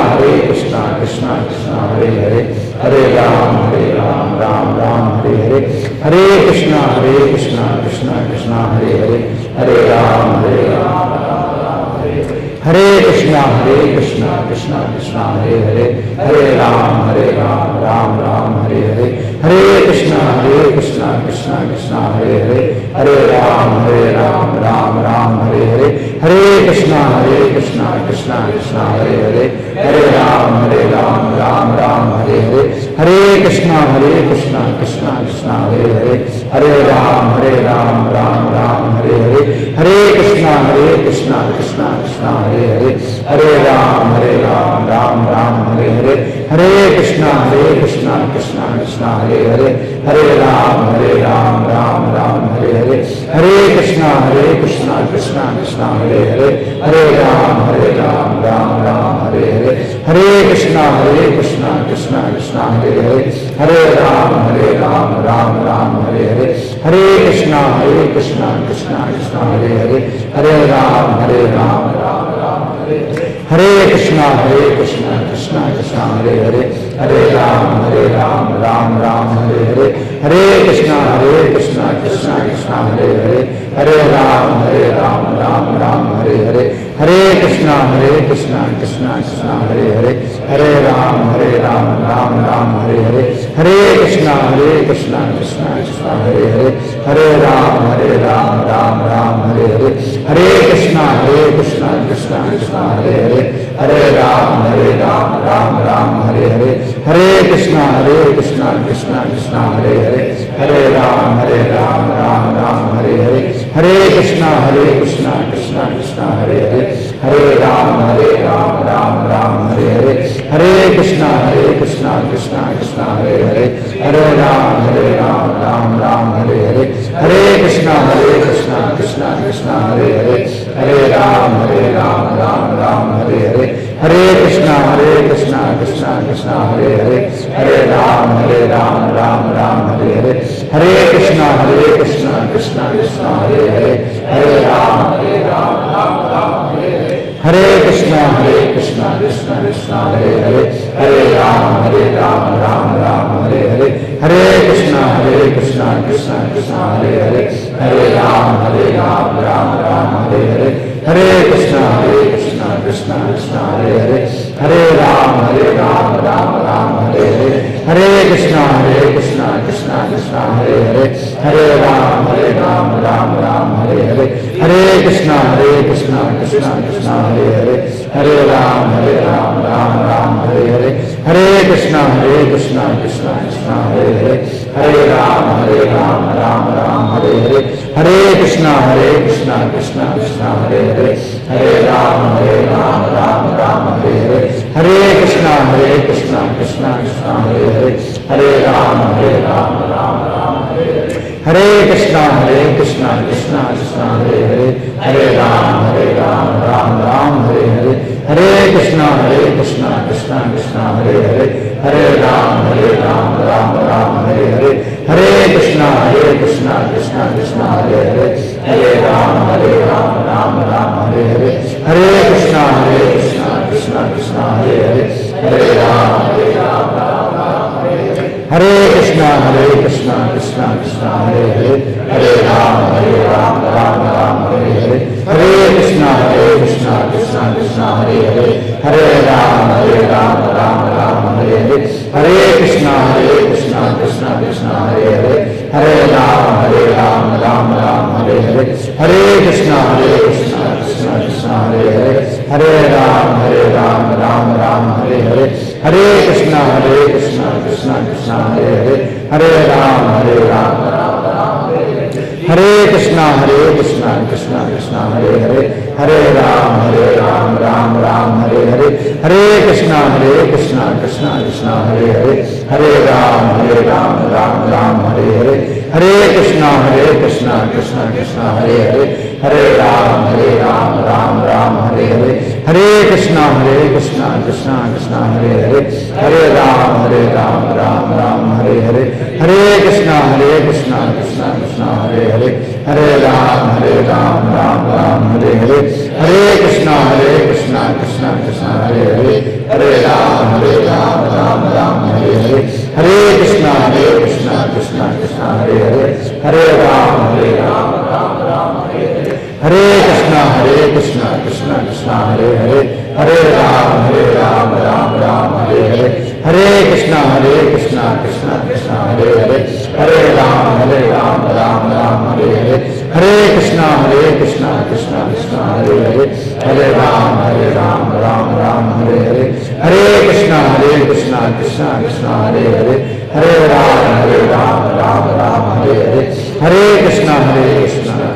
कृष्णा कृष्णा हरे हरे, हरे राम राम राम हरे हरे, हरे कृष्णा कृष्णा कृष्णा हरे हरे, हरे राम हरे कृष्णा कृष्णा कृष्णा हरे हरे, हरे राम राम हरे हरे, हरे कृष्णा कृष्णा कृष्णा हरे हरे, हरे राम राम हरे हरे, हरे कृष्णा कृष्णा कृष्णा हरे हरे, हरे राम राम हरे हरे, हरे कृष्णा कृष्णा कृष्णा हरे हरे, हरे राम राम हरे हरे, हरे कृष्णा कृष्णा कृष्णा हरे हरे, हरे राम राम हरे हरे, हरे कृष्णा कृष्णा कृष्णा हरे हरे, हरे राम राम हरे हरे, हरे कृष्णा कृष्णा कृष्णा हरे हरे, हरे राम राम हरे हरे, हरे कृष्णा कृष्णा कृष्णा हरे हरे, हरे राम राम हरे हरे, हरे कृष्णा कृष्णा कृष्णा हरे हरे, हरे राम हरे कृष्णा कृष्णा कृष्णा हरे हरे, हरे राम राम हरे हरे, हरे कृष्णा कृष्णा कृष्णा हरे हरे, हरे राम राम हरे हरे, हरे कृष्णा कृष्णा कृष्णा हरे हरे, हरे राम राम हरे हरे, हरे कृष्णा कृष्णा कृष्णा हरे हरे, हरे राम राम हरे हरे, हरे कृष्णा कृष्णा कृष्णा कृष्णा हरे हरे, हरे राम राम राम हरे हरे, हरे कृष्णा कृष्णा कृष्णा हरे हरे, हरे राम राम हरे हरे, हरे कृष्णा कृष्णा कृष्णा हरे हरे, हरे राम राम हरे हरे, हरे कृष्णा कृष्णा कृष्णा हरे हरे, हरे राम राम हरे हरे, हरे कृष्णा कृष्णा कृष्णा हरे हरे, हरे राम राम हरे हरे, हरे कृष्णा कृष्णा कृष्णा हरे हरे, हरे राम राम हरे हरे, हरे कृष्णा कृष्णा कृष्णा हरे हरे, हरे राम राम हरे हरे, हरे कृष्णा कृष्णा कृष्णा हरे हरे, हरे राम राम हरे हरे, हरे कृष्णा कृष्णा कृष्णा हरे हरे, हरे राम राम हरे हरे, हरे कृष्णा कृष्णा कृष्णा हरे हरे, हरे राम राम हरे हरे, हरे कृष्णा कृष्णा कृष्णा हरे हरे, हरे राम राम हरे हरे, हरे कृष्णा कृष्णा कृष्णा हरे हरे, हरे राम राम हरे हरे, हरे कृष्णा कृष्णा कृष्णा हरे हरे, हरे राम राम हरे हरे, हरे कृष्णा कृष्णा कृष्णा हरे हरे, हरे राम राम हरे हरे, हरे कृष्णा कृष्णा कृष्णा हरे हरे, हरे राम राम हरे हरे, हरे कृष्णा कृष्णा कृष्णा हरे हरे, हरे राम राम हरे हरे, हरे कृष्णा कृष्णा कृष्णा हरे हरे, हरे राम राम हरे हरे, हरे कृष्णा कृष्णा कृष्णा हरे हरे, हरे राम राम हरे हरे, हरे कृष्णा कृष्णा कृष्णा हरे हरे, हरे राम हरे कृष्णा कृष्णा कृष्णा हरे हरे, हरे राम राम हरे हरे, हरे कृष्णा कृष्णा कृष्णा हरे हरे, हरे राम राम हरे हरे, हरे कृष्णा कृष्णा कृष्णा हरे हरे, हरे राम राम हरे हरे, हरे कृष्णा कृष्णा कृष्णा हरे हरे, हरे राम राम हरे हरे, हरे कृष्णा कृष्णा कृष्णा हरे हरे, हरे राम हरे कृष्णा कृष्णा कृष्णा हरे हरे, हरे राम राम हरे हरे, हरे कृष्णा कृष्णा कृष्णा हरे हरे, हरे राम राम हरे हरे, हरे कृष्णा कृष्णा कृष्णा हरे हरे, हरे राम राम हरे हरे, हरे कृष्णा कृष्णा कृष्णा हरे हरे, हरे राम राम हरे हरे, हरे कृष्णा कृष्णा कृष्णा हरे हरे, हरे राम राम हरे हरे, हरे कृष्णा कृष्णा कृष्णा हरे हरे, हरे राम राम हरे हरे, हरे कृष्णा कृष्णा कृष्णा हरे हरे, हरे राम हरे हरे, हरे कृष्णा कृष्णा कृष्णा हरे हरे, हरे राम राम हरे हरे, हरे कृष्णा कृष्णा कृष्णा हरे हरे, हरे राम राम हरे हरे, हरे कृष्णा कृष्णा कृष्णा हरे हरे, हरे राम राम हरे हरे, हरे कृष्णा कृष्णा कृष्णा हरे हरे, हरे राम राम हरे हरे, हरे कृष्णा कृष्णा कृष्णा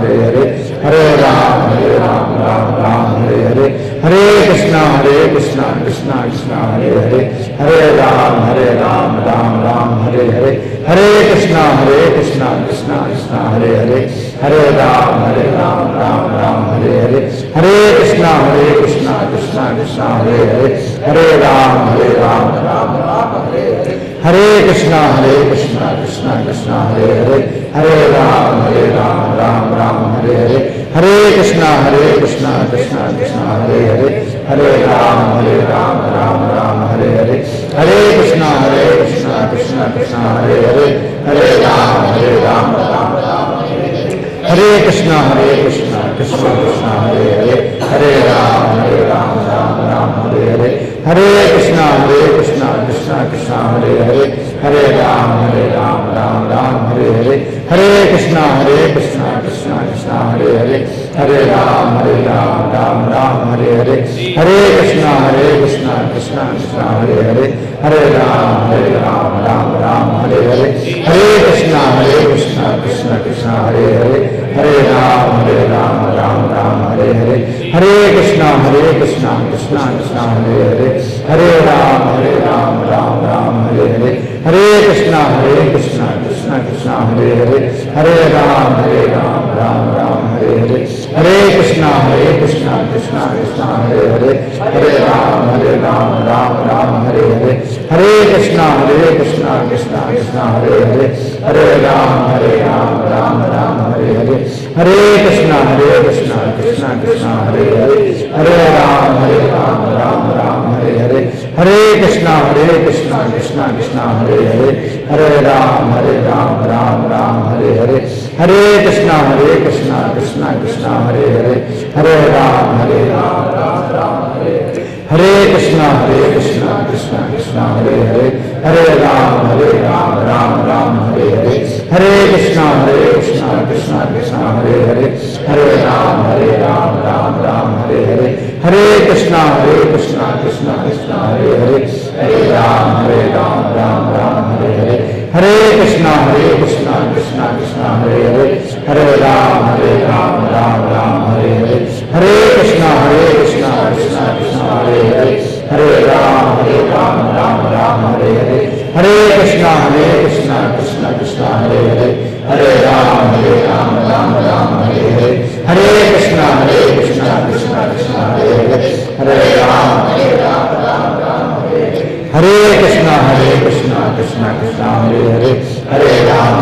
हरे हरे, हरे राम राम हरे हरे, हरे कृष्णा कृष्णा कृष्णा हरे हरे, हरे राम राम हरे हरे, हरे कृष्णा कृष्णा कृष्णा हरे हरे, हरे राम राम हरे हरे, हरे कृष्णा कृष्णा कृष्णा हरे हरे, हरे राम हरे हरे, हरे कृष्णा कृष्णा कृष्णा हरे हरे, हरे राम राम हरे हरे, हरे कृष्णा कृष्णा कृष्णा हरे हरे, हरे राम राम हरे हरे, हरे कृष्णा कृष्णा कृष्णा हरे हरे, हरे राम हरे कृष्णा कृष्णा कृष्णा हरे हरे, हरे राम राम हरे हरे, हरे कृष्णा कृष्णा कृष्णा हरे हरे, हरे राम हरे हरे, हरे कृष्णा कृष्णा कृष्णा हरे हरे, हरे राम हरे हरे, हरे कृष्णा कृष्णा कृष्णा हरे हरे, हरे राम राम हरे हरे, हरे कृष्णा कृष्णा कृष्णा हरे हरे, हरे राम राम हरे हरे, हरे कृष्णा कृष्णा कृष्णा हरे हरे, हरे राम राम हरे हरे, हरे कृष्णा कृष्णा कृष्णा हरे हरे, हरे राम राम हरे हरे, हरे कृष्णा कृष्णा कृष्णा हरे हरे, हरे राम राम हरे हरे, हरे कृष्णा कृष्णा कृष्णा हरे हरे, हरे राम राम हरे हरे, हरे कृष्णा कृष्णा कृष्णा हरे हरे, हरे राम राम हरे हरे, हरे कृष्णा कृष्णा कृष्णा हरे हरे, हरे राम राम हरे हरे, हरे कृष्णा कृष्णा कृष्णा हरे हरे, हरे राम राम हरे हरे, हरे कृष्णा कृष्णा कृष्णा हरे हरे, हरे राम राम हरे हरे, हरे कृष्णा कृष्णा कृष्णा हरे हरे, हरे राम राम हरे हरे, हरे कृष्णा कृष्णा कृष्णा हरे हरे, हरे राम राम हरे हरे, हरे कृष्णा कृष्णा कृष्णा हरे हरे, हरे राम राम हरे हरे, हरे कृष्णा कृष्णा कृष्णा हरे हरे, हरे राम राम हरे हरे, हरे कृष्णा कृष्णा कृष्णा हरे हरे, हरे राम राम हरे हरे, हरे कृष्णा कृष्णा कृष्णा हरे हरे, हरे राम राम हरे हरे, हरे कृष्णा कृष्णा कृष्णा हरे हरे, हरे राम राम हरे हरे, हरे कृष्णा कृष्णा कृष्णा हरे हरे, हरे राम राम हरे हरे, हरे कृष्णा कृष्णा कृष्णा हरे हरे, हरे राम राम हरे हरे, हरे कृष्णा कृष्णा कृष्णा हरे हरे, हरे राम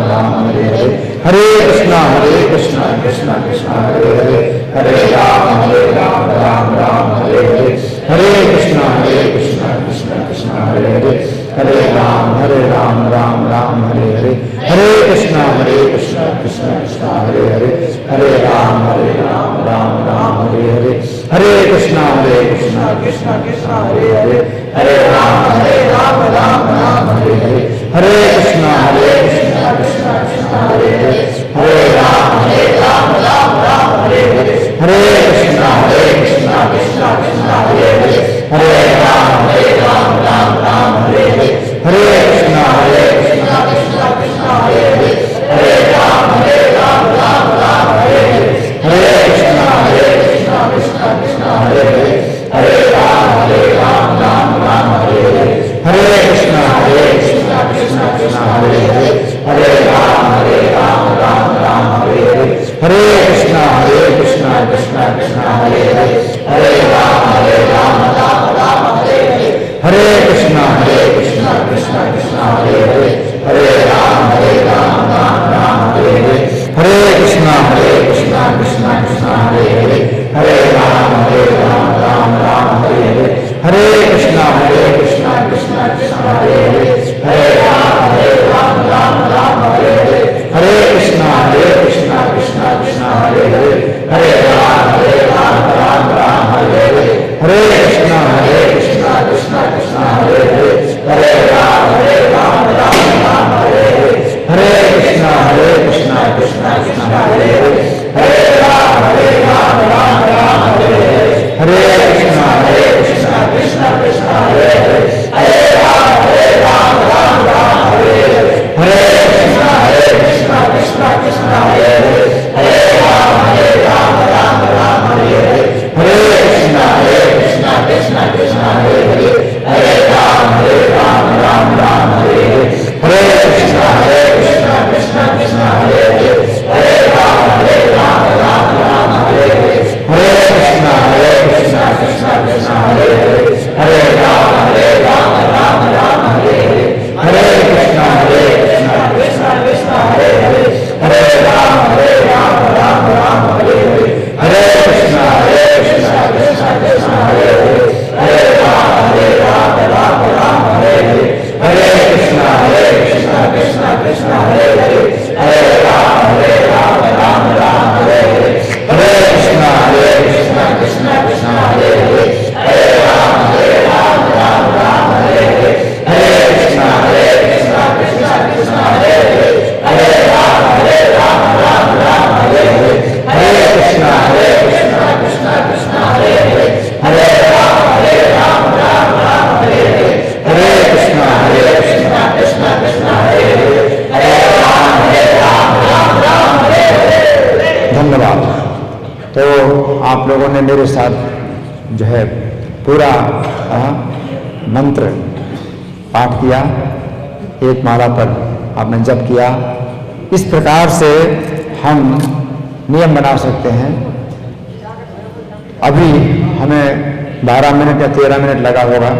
राम हरे हरे, हरे कृष्णा कृष्णा कृष्णा हरे हरे, हरे राम हरे हरे, हरे कृष्णा कृष्णा कृष्णा हरे हरे, हरे राम राम हरे हरे, हरे कृष्णा कृष्णा कृष्णा हरे हरे, हरे राम राम हरे हरे, हरे कृष्णा कृष्णा कृष्णा हरे हरे, हरे राम राम हरे हरे, हरे कृष्णा कृष्णा कृष्णा हरे हरे, हरे राम राम हरे हरे, हरे कृष्णा कृष्णा कृष्णा हरे हरे, हरे राम राम हरे हरे, हरे कृष्णा कृष्णा कृष्णा हरे हरे, हरे राम राम हरे हरे, हरे कृष्णा कृष्णा कृष्णा हरे हरे, हरे राम राम हरे हरे, हरे कृष्णा कृष्णा कृष्णा हरे हरे, हरे राम राम हरे हरे, हरे कृष्णा कृष्णा कृष्णा हरे हरे, हरे राम राम हरे हरे, हरे कृष्णा कृष्णा कृष्णा हरे हरे, हरे राम राम हरे हरे, हरे कृष्णा कृष्णा कृष्णा हरे हरे, हरे राम राम हरे हरे, हरे कृष्णा कृष्णा कृष्णा हरे हरे, धन्यवाद। तो आप लोगों ने मेरे साथ जो है पूरा मंत्र पाठ किया, एक माला पर आपने जप किया। इस प्रकार से हम नियम बना सकते हैं। अभी हमें 12 मिनट या 13 मिनट लगा होगा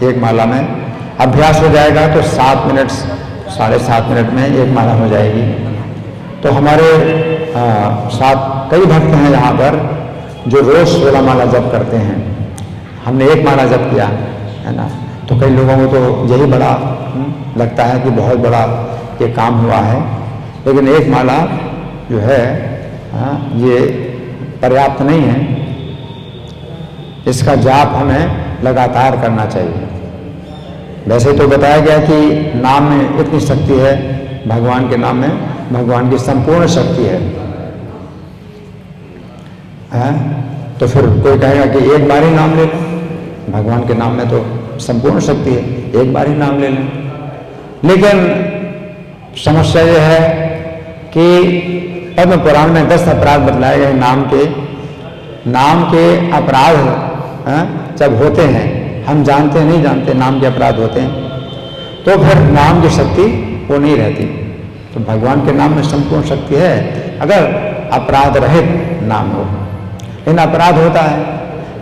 एक माला में, अभ्यास हो जाएगा तो 7 मिनट 7.5 मिनट में एक माला हो जाएगी। तो हमारे साथ कई भक्त हैं यहाँ पर जो रोज 16 माला जप करते हैं। हमने एक माला जप किया है ना, तो कई लोगों को तो यही बड़ा लगता है कि बहुत बड़ा ये काम हुआ है, लेकिन एक माला जो है ये पर्याप्त नहीं है। इसका जाप हमें लगातार करना चाहिए। वैसे तो बताया गया कि नाम में इतनी शक्ति है, भगवान के नाम में भगवान की संपूर्ण शक्ति है। तो फिर कोई कहेगा कि एक बार ही नाम ले लें, भगवान के नाम में तो संपूर्ण शक्ति है, एक बार ही नाम ले लें। लेकिन समस्या यह है कि पद्म पुराण में 10 अपराध बतलाए गए नाम के अपराध जब होते हैं, हम जानते नहीं जानते नाम के अपराध होते हैं, तो फिर नाम की शक्ति वो नहीं रहती। तो भगवान के नाम में संपूर्ण शक्ति है अगर अपराध रहित नाम हो। लेकिन अपराध होता है,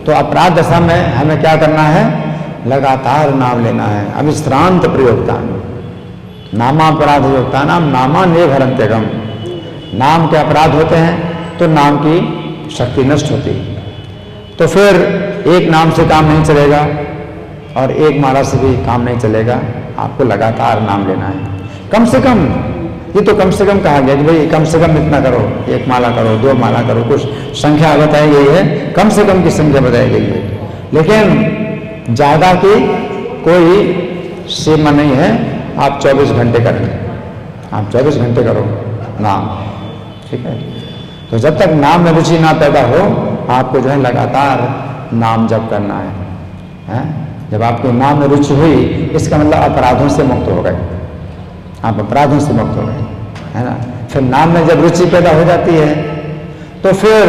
तो अपराध दशा में हमें क्या करना है? लगातार नाम लेना है। अविश्रांत प्रयोक्ता नामापराध योक्ता नाम नामान्य हरन्त्यगम। नाम के अपराध होते हैं तो नाम की शक्ति नष्ट होती है। तो फिर एक नाम से काम नहीं चलेगा और एक माला से भी काम नहीं चलेगा। आपको लगातार नाम लेना है। कम से कम, ये तो कम से कम कहा गया कि भाई कम से कम इतना करो, एक माला करो, 2 माला करो, कुछ संख्या बताई गई है, कम से कम की संख्या बताई गई है। लेकिन ज़्यादा की कोई सीमा नहीं है। आप 24 घंटे करें, आप 24 घंटे करो नाम, ठीक है। तो जब तक नाम में रुचि ना पैदा हो, आपको जो है लगातार नाम जप करना है? जब आपको नाम में रुचि हुई, इसका मतलब अपराधों से मुक्त हो गए, आप अपराधों से मुक्त हो गए, है ना। फिर नाम में जब रुचि पैदा हो जाती है तो फिर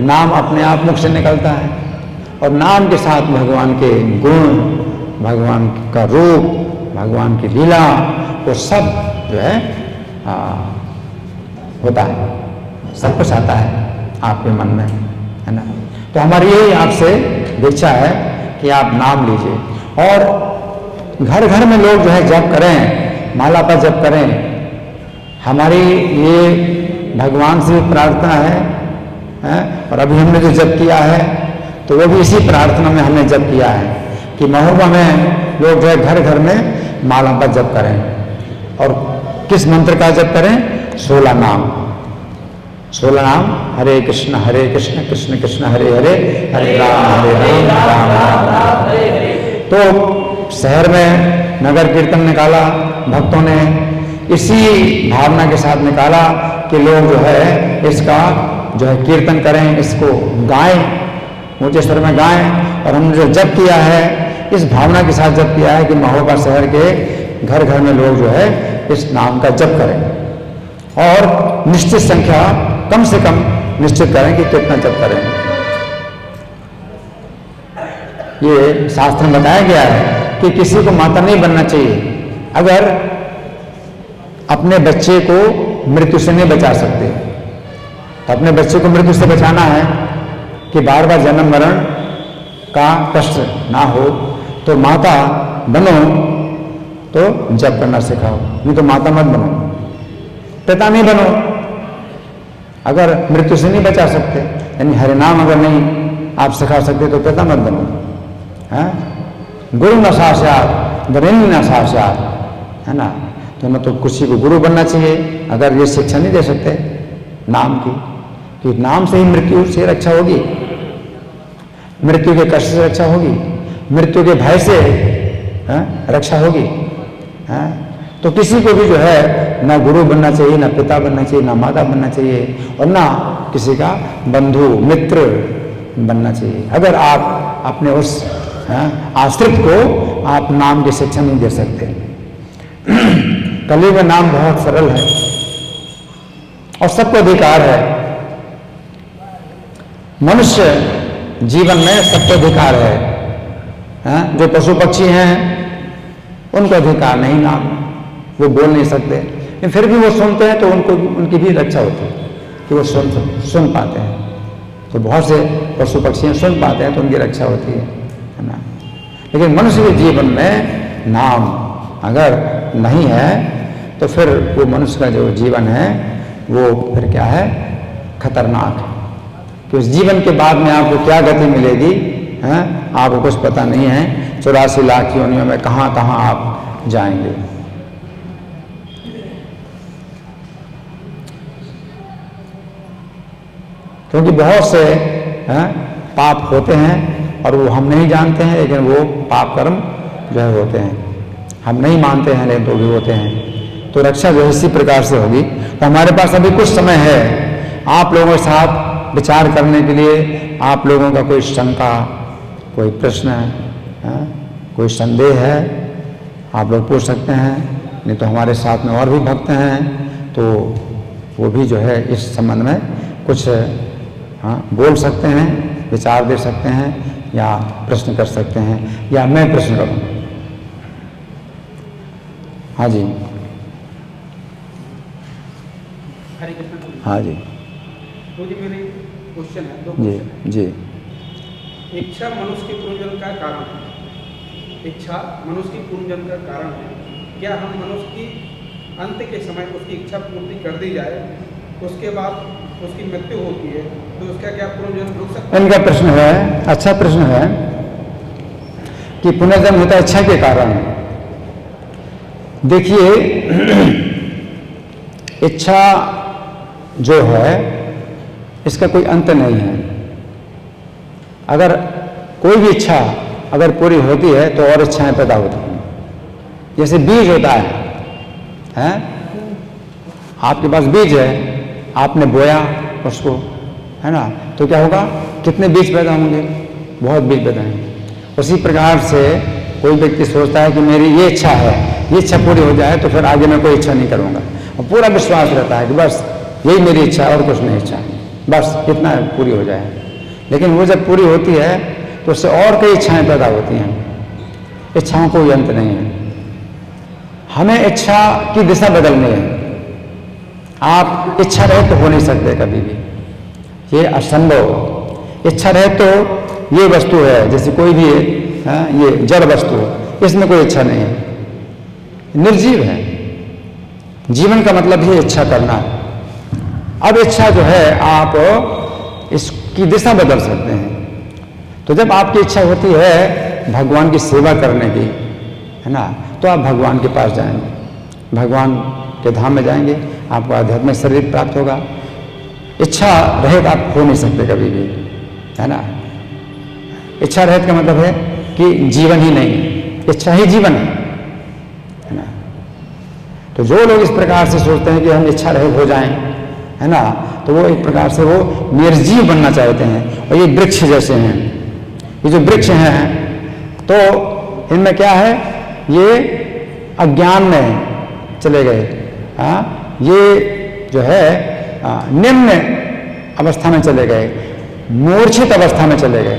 नाम अपने आप मुख से निकलता है और नाम के साथ भगवान के गुण, भगवान का रूप, भगवान की लीला, वो सब जो है होता है, सब कुछ आता है आपके मन में, है ना। तो हमारी यही आपसे दीक्षा है कि आप नाम लीजिए और घर घर में लोग जो है जप करें, माला पर जप करें। हमारी ये भगवान से प्रार्थना है और अभी हमने जो जप किया है तो वो भी इसी प्रार्थना में हमने जप किया है कि महोबा में लोग जो है घर घर में माला पर जप करें। और किस मंत्र का जप करें? 16 नाम, 16 नाम। हरे कृष्ण कृष्ण कृष्ण हरे हरे, हरे राम राम राम हरे। तो शहर में नगर कीर्तन निकाला भक्तों ने, इसी भावना के साथ निकाला कि लोग जो है इसका जो है कीर्तन करें, इसको गाएं, ऊंचे स्वर में गाएं। और हमने जो जप किया है इस भावना के साथ जप किया है कि महोबा शहर के घर घर में लोग जो है इस नाम का जप करें और निश्चित संख्या कम से कम निश्चित करें कि कितना जप करें। ये शास्त्र में बताया गया है कि किसी को माता नहीं बनना चाहिए अगर अपने बच्चे को मृत्यु से नहीं बचा सकते। तो अपने बच्चे को मृत्यु से बचाना है कि बार बार जन्म मरण का कष्ट ना हो, तो माता बनो तो जप करना सिखाओ, नहीं तो माता मत बनो, पिता नहीं बनो। अगर मृत्यु से नहीं बचा सकते, यानी हरि नाम अगर नहीं आप सिखा सकते तो पिता मत बनो। गुरु न साक्षात वरेण्य न साक्षात, है ना। तो न तो किसी को गुरु बनना चाहिए अगर ये शिक्षा नहीं दे सकते नाम की, कि नाम से ही मृत्यु से रक्षा होगी, मृत्यु के कष्ट से रक्षा होगी, मृत्यु के भय से रक्षा होगी। तो किसी को भी जो है ना गुरु बनना चाहिए, ना पिता बनना चाहिए, ना माता बनना चाहिए और ना किसी का बंधु मित्र बनना चाहिए अगर आप अपने उस आश्रित को आप नाम की शिक्षा नहीं दे सकते। कली में नाम बहुत सरल है और सबको अधिकार है मनुष्य जीवन में सबको अधिकार है, जो पशु पक्षी हैं उनको अधिकार नहीं, नाम वो बोल नहीं सकते, लेकिन फिर भी वो सुनते हैं तो उनको उनकी भी रक्षा होती है कि वो सुन पाते हैं। तो बहुत से पशु पक्षी सुन पाते हैं तो उनकी रक्षा होती है ना। लेकिन मनुष्य के जीवन में नाम अगर नहीं है तो फिर वो मनुष्य का जो जीवन है वो फिर क्या है, खतरनाक है। कि उस जीवन के बाद में आपको क्या गति मिलेगी है, आपको कुछ पता नहीं है। 84 लाख योनियों में कहाँ कहाँ आप जाएंगे। क्योंकि बहुत से पाप होते हैं और वो हम नहीं जानते हैं, लेकिन वो पाप कर्म जो है होते हैं, हम नहीं मानते हैं लेकिन तो भी होते हैं। तो रक्षा जो है इसी प्रकार से होगी। तो हमारे पास अभी कुछ समय है आप लोगों के साथ विचार करने के लिए। आप लोगों का कोई शंका, कोई प्रश्न है, कोई संदेह है, आप लोग पूछ सकते हैं। नहीं तो हमारे साथ में और भी भक्त हैं तो वो भी जो है इस संबंध में कुछ बोल सकते हैं, विचार दे सकते हैं या प्रश्न कर सकते हैं, या मैं प्रश्न करूं। हाँ जी, हाँ जी, मुझे मेरी क्वेश्चन है, दो जी जी। इच्छा मनुष्य के पुनर्जन्म का कारण है। इच्छा मनुष्य की पुनर्जन्म का कारण है। क्या हम मनुष्य की अंत के समय उसकी इच्छा पूर्ति कर दी जाए, उसके बाद उसकी मृत्यु होती है, तो उसका क्या पुनर्जन्म रुक सकता है? इनका प्रश्न है, अच्छा प्रश्न है कि पुनर्जन्म होता है इच्छा के कारण। देखिए इच्छा जो है इसका कोई अंत नहीं है। अगर कोई भी इच्छा अगर पूरी होती है तो और इच्छाएं पैदा होती हैं। जैसे बीज होता है? आपके पास बीज है, आपने बोया उसको, है ना, तो क्या होगा, कितने बीज पैदा होंगे, बहुत बीज पैदा होंगे। उसी प्रकार से कोई व्यक्ति सोचता है कि मेरी ये इच्छा है, ये इच्छा पूरी हो जाए तो फिर आगे मैं कोई इच्छा नहीं करूंगा, और पूरा विश्वास रहता है कि बस यही मेरी इच्छा है और कुछ नहीं इच्छा, बस इतना पूरी हो जाए। लेकिन वो जब पूरी होती है तो उससे और कई इच्छाएं पैदा होती हैं। इच्छाओं को कोई अंत नहीं है। हमें इच्छा की दिशा बदलनी है। आप इच्छा रहे तो हो नहीं सकते कभी भी, ये असंभव। इच्छा रहे तो ये वस्तु है, जैसे कोई भी ये जड़ वस्तु, इसमें कोई इच्छा नहीं है, निर्जीव है। जीवन का मतलब ही इच्छा करना है। अब इच्छा जो है आप इसकी दिशा बदल सकते हैं। तो जब आपकी इच्छा होती है भगवान की सेवा करने की, है ना, तो आप भगवान के पास जाएंगे, भगवान के धाम में जाएंगे, आपको आध्यात्मिक शरीर प्राप्त होगा। इच्छा रहित आप हो नहीं सकते कभी भी, है ना। इच्छा रहित का मतलब है कि जीवन ही नहीं है, इच्छा ही जीवन है ना। तो जो लोग इस प्रकार से सोचते हैं कि हम इच्छा रहित हो जाएं, है ना, तो वो एक प्रकार से वो निर्जीव बनना चाहते हैं। और ये वृक्ष जैसे हैं, ये जो वृक्ष हैं तो इनमें क्या है, ये अज्ञान में चले गए, ये जो है निम्न अवस्था में चले गए, मूर्छित अवस्था में चले गए।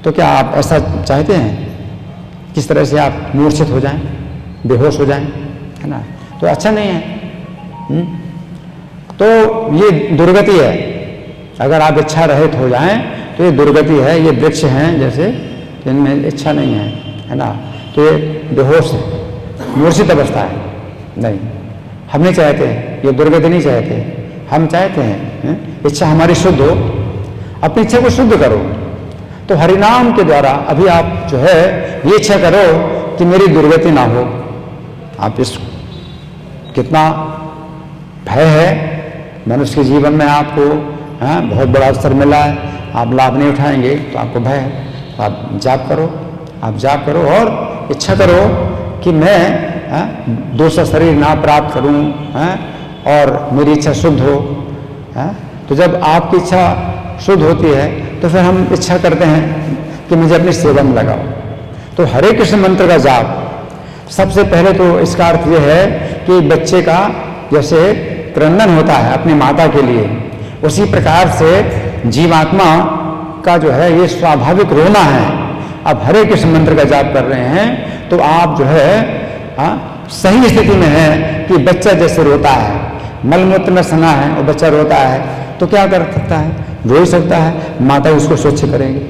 तो क्या आप ऐसा चाहते हैं, किस तरह से आप मूर्छित हो जाएं, बेहोश हो जाएं, है ना, तो अच्छा नहीं है। तो ये दुर्गति है। अगर आप इच्छा रहित हो जाएं तो ये दुर्गति है। ये वृक्ष हैं जैसे, इनमें इच्छा नहीं है ना, तो ये बेहोश है, मूर्छित अवस्था है। नहीं, हम नहीं चाहते, ये दुर्गति नहीं चाहते। हम चाहते हैं इच्छा हमारी शुद्ध हो, अपनी इच्छा को शुद्ध करो। तो हरिनाम के द्वारा अभी आप जो है ये इच्छा करो कि मेरी दुर्गति ना हो। आप इस कितना भय है मनुष्य के जीवन में, आपको बहुत बड़ा अवसर मिला है, आप लाभ नहीं उठाएंगे तो आपको भय है। तो आप जाप करो, आप जाप करो और इच्छा करो कि मैं दूसरा शरीर ना प्राप्त करूं, और मेरी इच्छा शुद्ध हो। तो जब आपकी इच्छा शुद्ध होती है तो फिर हम इच्छा करते हैं कि मुझे अपनी सेवा में लगाओ। तो हरे कृष्ण मंत्र का जाप सबसे पहले तो इसका अर्थ यह है कि बच्चे का जैसे क्रंदन होता है अपनी माता के लिए, उसी प्रकार से जीवात्मा आपका जो है ये स्वाभाविक रोना है। आप हरे कृष्ण मंत्र का जाप कर रहे हैं तो आप जो है सही स्थिति में है कि बच्चा जैसे रोता है, मलमूत्र में सना है और बच्चा रोता है तो क्या कर सकता है? रो ही सकता है, माता उसको स्वच्छ करेगी।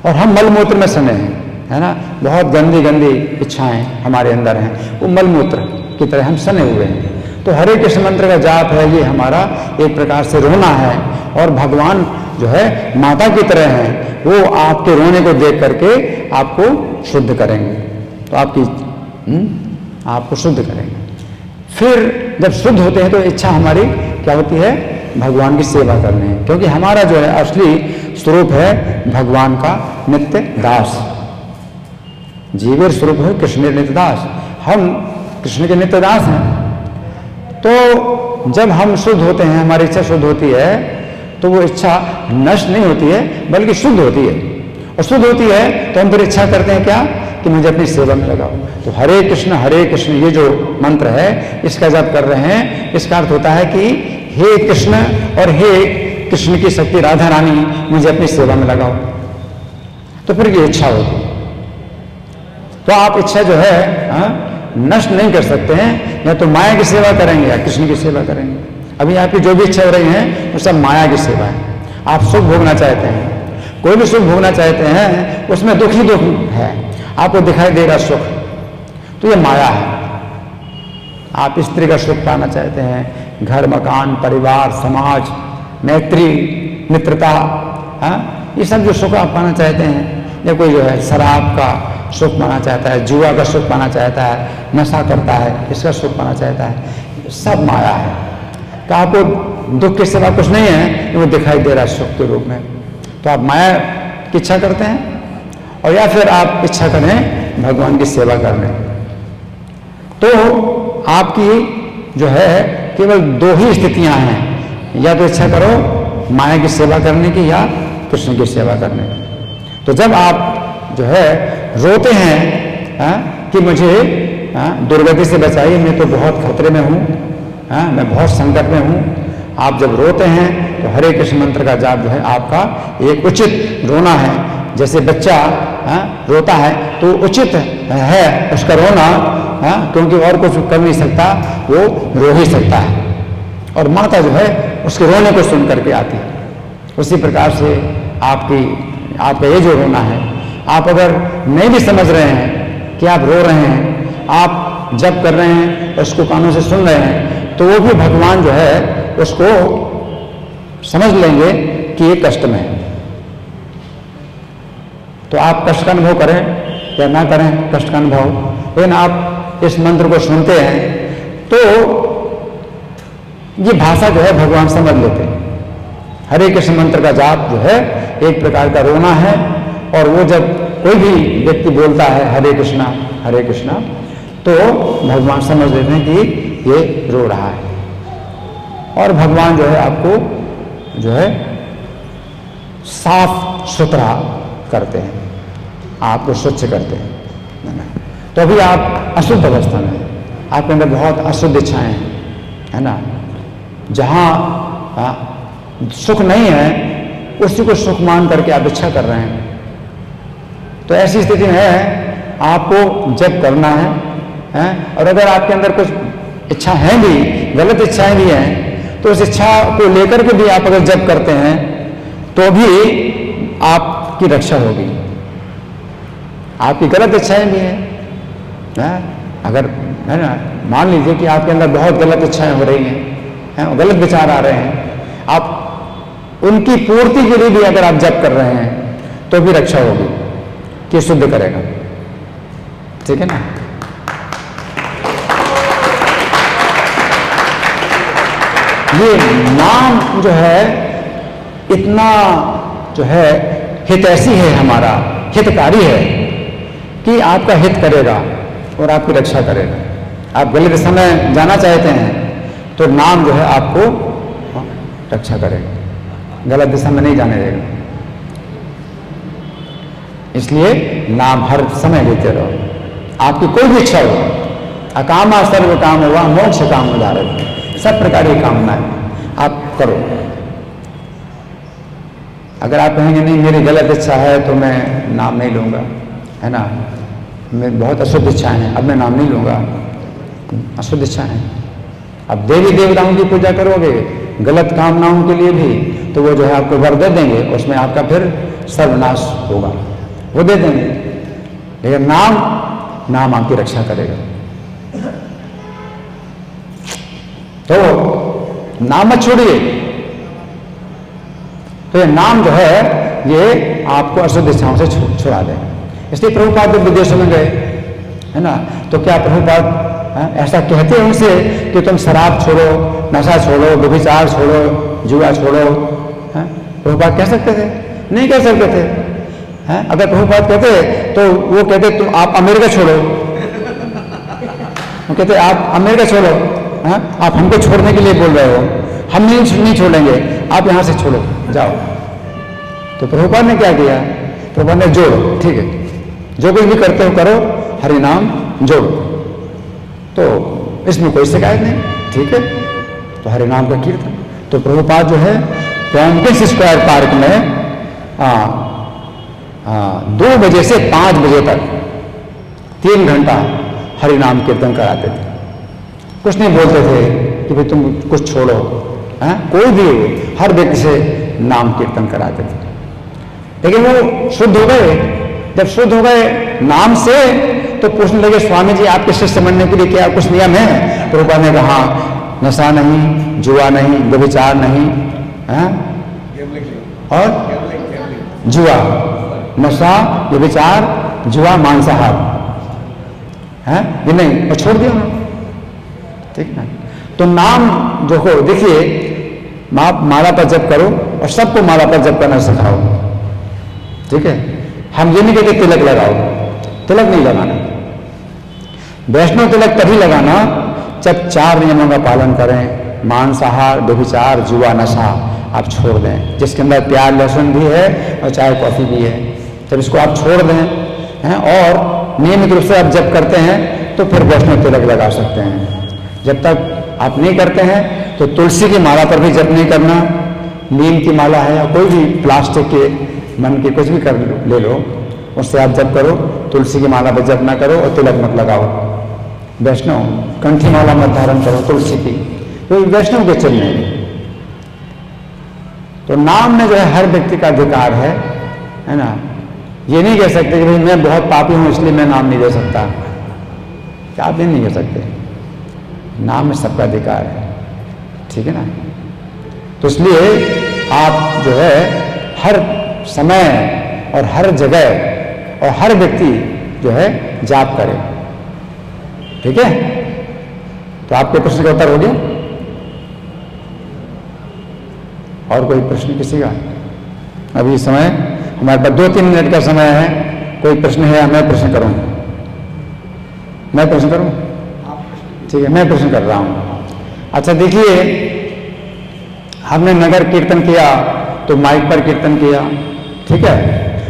और हम मलमूत्र में सने हैं, है ना, बहुत गंदी गंदी इच्छाएं हमारे अंदर हैं, वो मलमूत्र की तरह हम सने हुए हैं। तो हरे कृष्ण मंत्र का जाप है, ये हमारा एक प्रकार से रोना है। और भगवान जो है माता की तरह है, वो आपके रोने को देख करके आपको शुद्ध करेंगे, तो आपको शुद्ध करेंगे। फिर जब शुद्ध होते हैं तो इच्छा हमारी क्या होती है? भगवान की सेवा करनी है, क्योंकि हमारा जो है असली स्वरूप है भगवान का नित्य दास। जीवेर स्वरूप है कृष्ण नित्य दास, हम कृष्ण के नित्य दास हैं। तो जब हम शुद्ध होते हैं, हमारी इच्छा शुद्ध होती है, तो वो इच्छा नष्ट नहीं होती है बल्कि शुद्ध होती है। और शुद्ध होती है तो हम फिर इच्छा करते हैं क्या? कि मुझे अपनी सेवा में लगाओ। तो हरे कृष्ण ये जो मंत्र है इसका जप कर रहे हैं, इसका अर्थ होता है कि हे कृष्ण और हे कृष्ण की शक्ति राधा रानी, मुझे अपनी सेवा में लगाओ। तो फिर ये इच्छा होगी। तो आप इच्छा जो है नष्ट नहीं कर सकते हैं, या तो माया की सेवा करेंगे या कृष्ण की सेवा करेंगे। अभी आपकी जो भी इच्छा हो रही है वो सब माया की सेवा है। आप सुख भोगना चाहते हैं, कोई भी सुख भोगना चाहते हैं, उसमें दुख ही दुख है, आपको दिखाई देगा सुख, तो ये माया है। आप स्त्री का सुख पाना चाहते हैं, घर मकान परिवार समाज मैत्री मित्रता, ये सब जो सुख आप पाना चाहते हैं, या कोई जो है शराब का सुख पाना चाहता है, जुआ का सुख पाना चाहता है, नशा करता है, इसका सुख पाना चाहता है, सब माया है। तो आपको दुख के सिवा कुछ नहीं है, वो दिखाई दे रहा है सुख के रूप में। तो आप माया की इच्छा करते हैं, और या फिर आप इच्छा करें भगवान की सेवा करने। तो आपकी जो है केवल दो ही स्थितियां हैं, या तो इच्छा करो माया की सेवा करने की या कृष्ण की सेवा करने की। तो जब आप जो है रोते हैं कि मुझे दुर्गति से बचाइए, मैं तो बहुत खतरे में हूँ, मैं बहुत संकट में हूँ, आप जब रोते हैं तो हरे कृष्ण मंत्र का जाप जो है आपका एक उचित रोना है। जैसे बच्चा रोता है तो उचित है उसका रोना, क्योंकि और कुछ कर नहीं सकता, वो रो ही सकता है। और माता जो है उसके रोने को सुन करके आती है। उसी प्रकार से आपका ये जो रोना है, आप अगर नहीं भी समझ रहे हैं कि आप रो रहे हैं, आप जप कर रहे हैं, उसको कानों से सुन रहे हैं, तो वो भी भगवान जो है उसको समझ लेंगे कि ये कष्ट में है। तो आप कष्ट का अनुभव करें या ना करें कष्ट का अनुभव, लेकिन आप इस मंत्र को सुनते हैं तो ये भाषा जो है भगवान समझ लेते हैं। हरे कृष्ण मंत्र का जाप जो है एक प्रकार का रोना है, और वो जब कोई भी व्यक्ति बोलता है हरे कृष्णा, तो भगवान समझ लेते हैं कि ये रो रहा है। और भगवान जो है आपको जो है साफ सुथरा करते हैं, आपको स्वच्छ करते हैं। तो अभी आप अशुद्ध अवस्था में हैं, आपके अंदर बहुत अशुद्ध इच्छाएं हैं, है ना। जहाँ सुख नहीं है उसी को सुख मान करके आप इच्छा कर रहे हैं। तो ऐसी स्थिति में है आपको जप करना है, और अगर आपके अंदर कुछ इच्छा है भी, गलत इच्छाएं भी हैं, तो उस इच्छा को लेकर के भी आप अगर जप करते हैं तो भी आपकी रक्षा होगी। आपकी गलत इच्छाएं भी हैं, अगर है ना, मान लीजिए कि आपके अंदर बहुत गलत इच्छाएं हो रही हैं, गलत विचार आ रहे हैं, आप उनकी पूर्ति के लिए भी अगर आप जप कर रहे हैं तो भी रक्षा होगी कि शुद्ध करेगा। ठीक है ना। ये नाम जो है इतना जो है हितैषी है, हमारा हितकारी है कि आपका हित करेगा और आपकी रक्षा करेगा। आप गलत दिशा में जाना चाहते हैं तो नाम जो है आपको रक्षा करेगा, गलत दिशा में नहीं जाने देगा। इसलिए नाम हर समय लेते रहो। आपकी कोई भी इच्छा हो, अकामा सर्व काम हुआ मोक्ष काम उदाहरण, सब प्रकार की कामनाएं आप करो। अगर आप कहेंगे नहीं मेरी गलत इच्छा है तो मैं नाम नहीं लूँगा, है ना, मैं बहुत अशुद्ध इच्छाएँ हैं, अब मैं नाम नहीं लूँगा, अशुद्ध इच्छाएँ हैं। अब देवी देवताओं की पूजा करोगे गलत कामनाओं के लिए भी, तो वो जो है आपको वर दे देंगे, उसमें आपका फिर सर्वनाश होगा, वो दे देंगे। लेकिन नाम आपकी रक्षा करेगा। तो नाम मत छोड़िए। तो ये नाम जो है ये आपको अशुद्ध इच्छाओं से छुड़ा देगा। इसलिए प्रभुपाद जब विदेशों में गए, है ना, तो क्या प्रभुपाद ऐसा कहते हैं उनसे कि तुम शराब छोड़ो, नशा छोड़ो, व्यभिचार छोड़ो, जुआ छोड़ो? प्रभुपाद कह सकते थे? नहीं कह सकते थे। अगर प्रभुपाद कहते तो वो कहते तुम आप अमेरिका छोड़ो, वो कहते आप अमेरिका छोड़ो, आप हमको छोड़ने के लिए बोल रहे हो, हम नहीं छोड़ेंगे, आप यहां से छोड़ो, जाओ। तो प्रभुपाद ने क्या किया? प्रभुपाद ने जोड़ो, ठीक है, जो कुछ भी करते हो करो, हरि नाम जोड़ो, तो इसमें कोई शिकायत नहीं, ठीक है। तो हरि नाम का कीर्तन। तो प्रभुपाद जो है टॉम्किंस स्क्वायर पार्क में 2 बजे से 5 बजे तक 3 घंटा हरि नाम कीर्तन कराते थे। कुछ नहीं बोलते थे कि भाई तुम कुछ छोड़ो, कोई भी हर व्यक्ति से नाम कीर्तन कराते थे। लेकिन वो शुद्ध हो गए। जब शुद्ध हो गए नाम से, तो पूछने लगे स्वामी जी आपके शिष्य बनने के लिए क्या कुछ नियम है? प्रभुपाद ने कहा नशा नहीं, जुआ नहीं, व्यभिचार नहीं, और जुआ, नशा, व्यभिचार, जुआ, मांसाहार, ये नहीं, और छोड़ दिया ना, ठीक ना। तो नाम जो हो, देखिए आप माला पर जप करो और सबको माला पर जप करना सिखाओ, ठीक है। हम ये नहीं कहते तिलक लगाओ, तिलक नहीं लगाना। वैष्णव तिलक तभी लगाना जब 4 नियमों का पालन करें, मांसाहार, व्यभिचार, जुआ, नशा आप छोड़ दें, जिसके अंदर प्याज लहसुन भी है और चाय कॉफी भी है। जब इसको आप छोड़ दें और नियमित रूप से आप जप करते हैं तो फिर वैष्णव तिलक लगा सकते हैं। जब तक आप नहीं करते हैं तो तुलसी की माला पर भी जप नहीं करना। नीम की माला है या कोई भी प्लास्टिक के मन के कुछ भी कर ले लो, उससे आप जप करो। तुलसी की माला पर जप ना करो और तिलक मत लगाओ। वैष्णव कंठी माला मत धारण करो तुलसी की, तो वैष्णव के चिन्ह है। तो नाम में जो है हर व्यक्ति का अधिकार है ना। ये नहीं कह सकते कि भाई मैं बहुत पापी हूं इसलिए मैं नाम नहीं दे सकता, क्या आप नहीं कह सकते। नाम में सबका अधिकार है, ठीक है ना। तो इसलिए आप जो है हर समय और हर जगह और हर व्यक्ति जो है जाप करे, ठीक है। तो आपके प्रश्न का उत्तर हो गया? और कोई प्रश्न किसी का? अभी समय हमारे पास 2-3 मिनट का समय है। कोई प्रश्न है? मैं प्रश्न करूं? मैं प्रश्न करूं? ठीक है, मैं प्रश्न कर रहा हूं। अच्छा देखिए, हमने नगर कीर्तन किया तो माइक पर कीर्तन किया, ठीक है।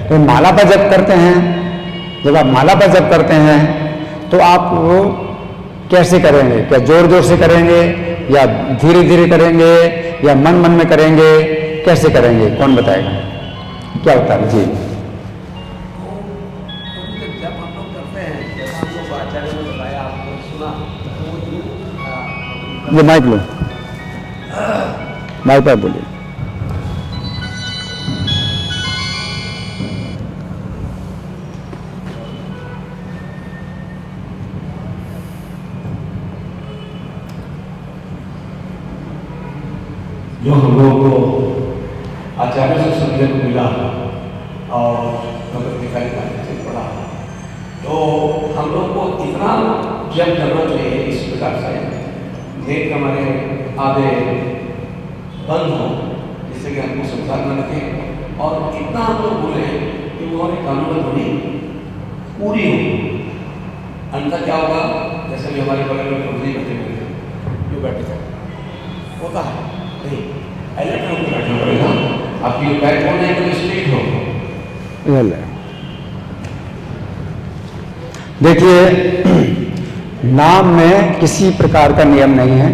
तो माला पर जप करते हैं, जब आप माला पर जप करते हैं तो आप वो कैसे करेंगे? क्या जोर जोर से करेंगे या धीरे धीरे करेंगे या मन मन में करेंगे? कैसे करेंगे? कौन बताएगा? क्या होता है जी? जब हम लोग करते हैं, जैसा हमको आचार्य ने बताया, आपको सुना, ये माइक लो, माइक पर बोलिए। जो हम लोगों को आचार्य से सुनने को मिला और नगरधिकारी से पढ़ा, तो हम लोग को इतना जब करना चाहिए इस प्रकार से नेक हमारे आधे बंद हो, जिससे कि हमको संसार न रखें, और इतना हम लोग बोले कि वो हमारी कानून ध्वनि पूरी हो। अंतर क्या होगा? जैसे भी हमारे बगल में प्रभु जी बैठे हुए थे, जो बैठे थे, होता है नहीं, अलर्ट होकर बैठना पड़ेगा। आपकी बैक बोन एकदम स्ट्रेट हो। देखिए, नाम में किसी प्रकार का नियम नहीं है।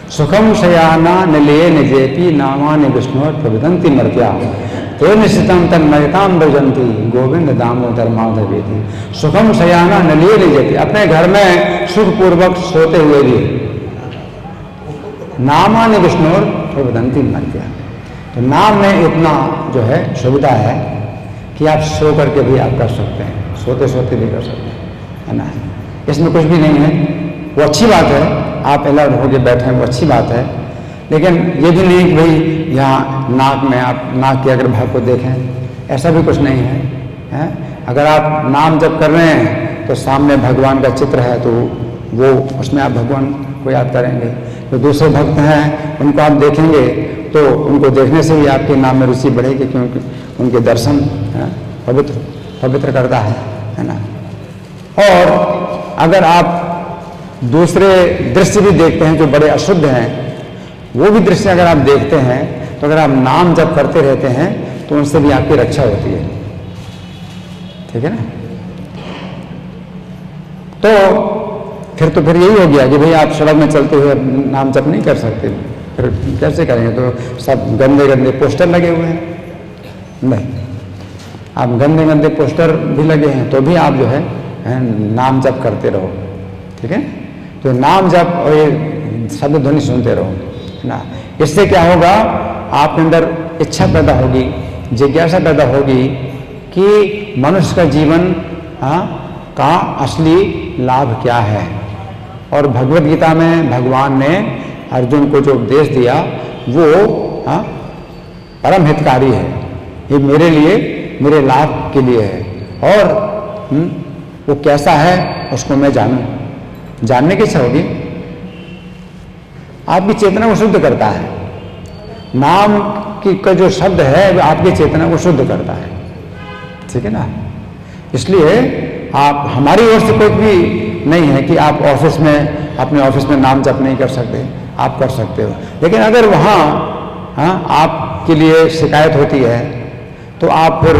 सुखम शयाना निलये निजेपी नामानि विष्णु प्रविदंति मर्त्या। ते निश्चितम तन्मयताम भजंती गोविंद दामोदर माधवेति सुखम शयाना नलिए निजति। अपने घर में सुखपूर्वक सोते हुए भी नामानि विष्णुर प्रवदंती मध्य। तो नाम में इतना जो है सुविधा है कि आप सो करके भी आप कर सकते हैं, सोते सोते भी कर सकते हैं, है ना। इसमें कुछ भी नहीं है, वो अच्छी बात है, आप अलर्ट होके बैठे हैं वो अच्छी बात है। लेकिन ये भी नहीं कि भाई यहाँ नाक में आप नाक के अगर भाग को देखें, ऐसा भी कुछ नहीं है। अगर आप नाम जप कर रहे हैं तो सामने भगवान का चित्र है तो वो उसमें आप भगवान को याद करेंगे। तो दूसरे भक्त हैं उनको आप देखेंगे तो उनको देखने से भी आपके नाम में रुचि बढ़ेगी, क्योंकि उनके दर्शन पवित्र करता है ना। और अगर आप दूसरे दृश्य भी देखते हैं जो बड़े अशुद्ध हैं, वो भी दृश्य अगर आप देखते हैं तो अगर आप नाम जप करते रहते हैं तो उनसे भी आपकी रक्षा होती है, ठीक है ना। तो फिर यही हो गया कि भाई आप सड़क में चलते हुए नाम जप नहीं कर सकते, फिर कैसे करेंगे? तो सब गंदे गंदे पोस्टर लगे हुए हैं, नहीं, आप गंदे गंदे पोस्टर भी लगे हैं तो भी आप जो है नाम जप करते रहो, ठीक है। तो नाम जप और ये शब्द ध्वनि सुनते रहो ना। इससे क्या होगा, आपके अंदर इच्छा पैदा होगी, जिज्ञासा पैदा होगी कि मनुष्य का जीवन का असली लाभ क्या है। और भगवत गीता में भगवान ने अर्जुन को जो उपदेश दिया वो परम हितकारी है, ये मेरे लिए, मेरे लाभ के लिए है। और वो कैसा है उसको मैं जानूं, जानने की इच्छा होगी। आपकी चेतना को शुद्ध करता है, नाम की का जो शब्द है वो आपकी चेतना को शुद्ध करता है, ठीक है ना। इसलिए आप, हमारी ओर से कोई भी नहीं है कि आप ऑफिस में, अपने ऑफिस में नाम जप नहीं कर सकते, आप कर सकते हो। लेकिन अगर वहाँ आपके लिए शिकायत होती है तो आप फिर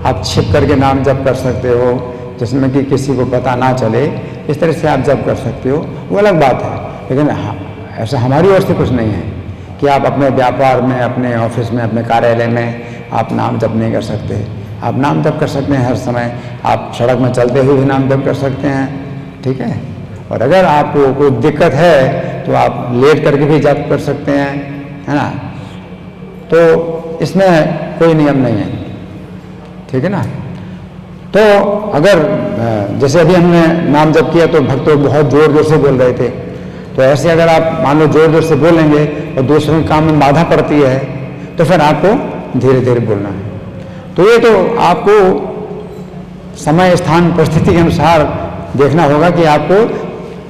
आप छिप करके नाम जप कर सकते हो, जिसमें कि किसी को पता ना चले, इस तरह से आप जप कर सकते हो, वो अलग बात है। लेकिन ऐसा हमारी ओर से कुछ नहीं है कि आप अपने व्यापार में, अपने ऑफिस में, अपने कार्यालय में आप नाम जप नहीं कर सकते। आप नाम जप कर सकते हैं हर समय, आप सड़क में चलते हुए भी नाम जप कर सकते हैं, ठीक है। और अगर आपको कोई दिक्कत है तो आप लेट करके भी जप कर सकते हैं, है ना। तो इसमें कोई नियम नहीं है, ठीक है ना। तो अगर जैसे अभी हमने नाम जप किया तो भक्त बहुत जोर जोर से बोल रहे थे, तो ऐसे अगर आप मान लो जोर जोर से बोलेंगे और दूसरों के काम में बाधा पड़ती है तो फिर आपको धीरे धीरे बोलना है। तो ये तो आपको समय स्थान परिस्थिति के अनुसार देखना होगा कि आपको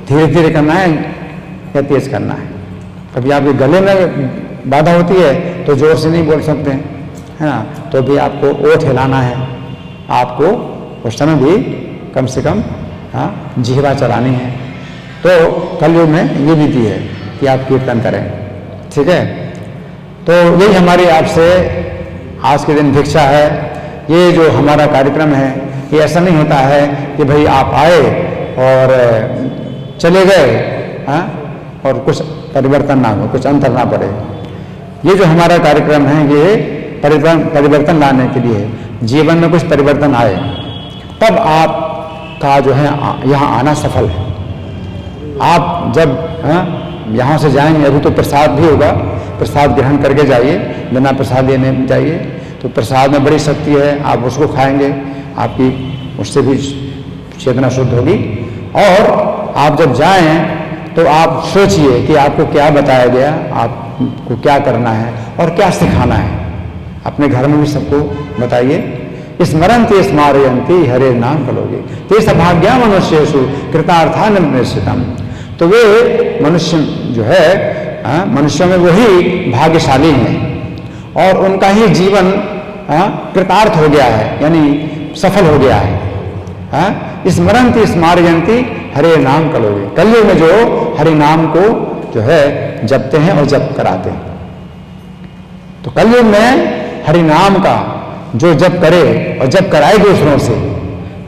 धीरे धीरे करना है या तेज करना है। कभी आपके गले में बाधा होती है तो जोर से नहीं बोल सकते, है ना, तो भी आपको ओठ हिलाना है, आपको उस समय भी कम से कम जिह्वा चलानी है। तो कलयुग में ये विधि है कि आप कीर्तन करें, ठीक है। तो यही हमारी आपसे आज के दिन भिक्षा है। ये जो हमारा कार्यक्रम है ये ऐसा नहीं होता है कि भाई आप आए और चले गए और कुछ परिवर्तन ना हो, कुछ अंतर ना पड़े। ये जो हमारा कार्यक्रम है ये परिवर्तन लाने के लिए, जीवन में कुछ परिवर्तन आए तब आपका जो है यहाँ आना सफल है। आप जब यहाँ से जाएंगे, अभी तो प्रसाद भी होगा, प्रसाद ग्रहण करके जाइए, बिना प्रसाद लेने जाइए, तो प्रसाद में बड़ी शक्ति है, आप उसको खाएंगे, आपकी उससे भी चेतना शुद्ध होगी। और आप जब जाएं तो आप सोचिए कि आपको क्या बताया गया, आपको क्या करना है और क्या सिखाना है। अपने घर में भी सबको बताइए। स्मरन्ति स्मारयन्ति हरे नाम कलोगे ते सभाग्या मनुष्येषु कृतार्था निश्चितम। तो वे मनुष्य जो है मनुष्यों में वही भाग्यशाली हैं और उनका ही जीवन कृतार्थ हो गया है, यानी सफल हो गया है। स्मरन्ति स्मारयन्ति हरे नाम कलोगे। कलयुग में जो हरि नाम को जो है जपते हैं और जप कराते हैं, तो कलयुग में हरि नाम का जो जप करे और जप कराए दूसरों से,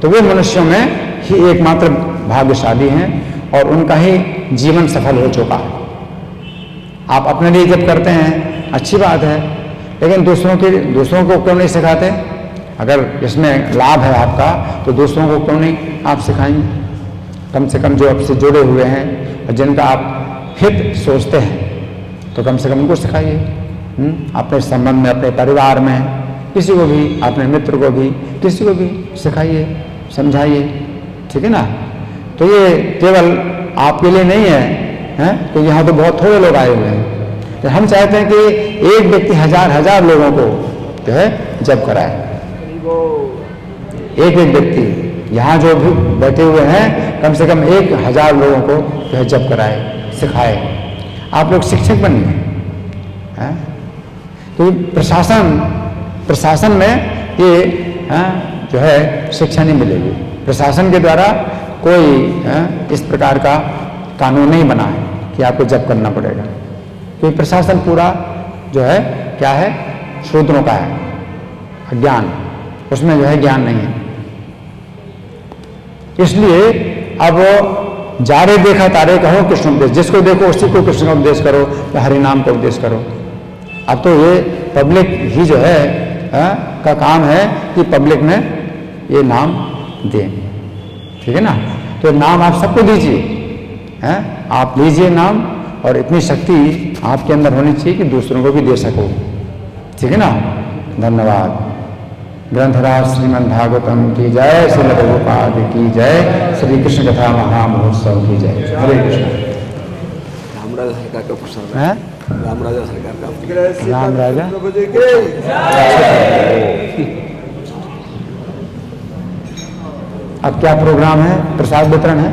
तो वे मनुष्यों में ही एकमात्र भाग्यशाली हैं और उनका ही जीवन सफल हो चुका है। आप अपने लिए जप करते हैं, अच्छी बात है, लेकिन दूसरों को क्यों नहीं सिखाते? अगर इसमें लाभ है आपका तो दूसरों को क्यों नहीं आप सिखाएंगे? कम से कम जो आपसे जुड़े हुए हैं और जिनका आप हित सोचते हैं तो कम से कम उनको सिखाइए। अपने संबंध में, अपने परिवार में किसी को भी, अपने मित्र को भी, किसी को भी सिखाइए, समझाइए, ठीक है ना। तो ये केवल आपके लिए नहीं है, क्योंकि यहाँ तो बहुत थोड़े लोग आए हुए हैं। तो हम चाहते हैं कि एक व्यक्ति हजार लोगों को जो है जप कराए। एक व्यक्ति यहाँ जो भी बैठे हुए हैं कम से कम 1000 लोगों को जो है जप कराए, सिखाए। आप लोग शिक्षक बनिए। तो प्रशासन में ये जो है शिक्षा नहीं मिलेगी। प्रशासन के द्वारा कोई इस प्रकार का कानून नहीं बना है कि आपको जप करना पड़ेगा, क्योंकि प्रशासन पूरा जो है क्या है, शूद्रों का है, अज्ञान, उसमें जो है ज्ञान नहीं है। इसलिए अब जारे देखा तारे कहो कृष्ण उपदेश, जिसको देखो उसी को कृष्ण का उपदेश करो, या हरि नाम का उपदेश करो। अब तो ये पब्लिक ही जो है का काम है कि पब्लिक में ये नाम दें, ठीक है ना। तो नाम आप सबको दीजिए, आप लीजिए नाम, और इतनी शक्ति आपके अंदर होनी चाहिए कि दूसरों को भी दे सको, ठीक है ना। धन्यवाद। ग्रंथराज श्रीमद् भागवतम की जय, श्रील प्रभुपाद की जय, श्री कृष्ण कथा महामहोत्सव की जय। हरे कृष्ण। रामराजा सरकार का प्रसाद है, रामराजा सरकार का राम राजा। अब क्या प्रोग्राम है? प्रसाद वितरण है।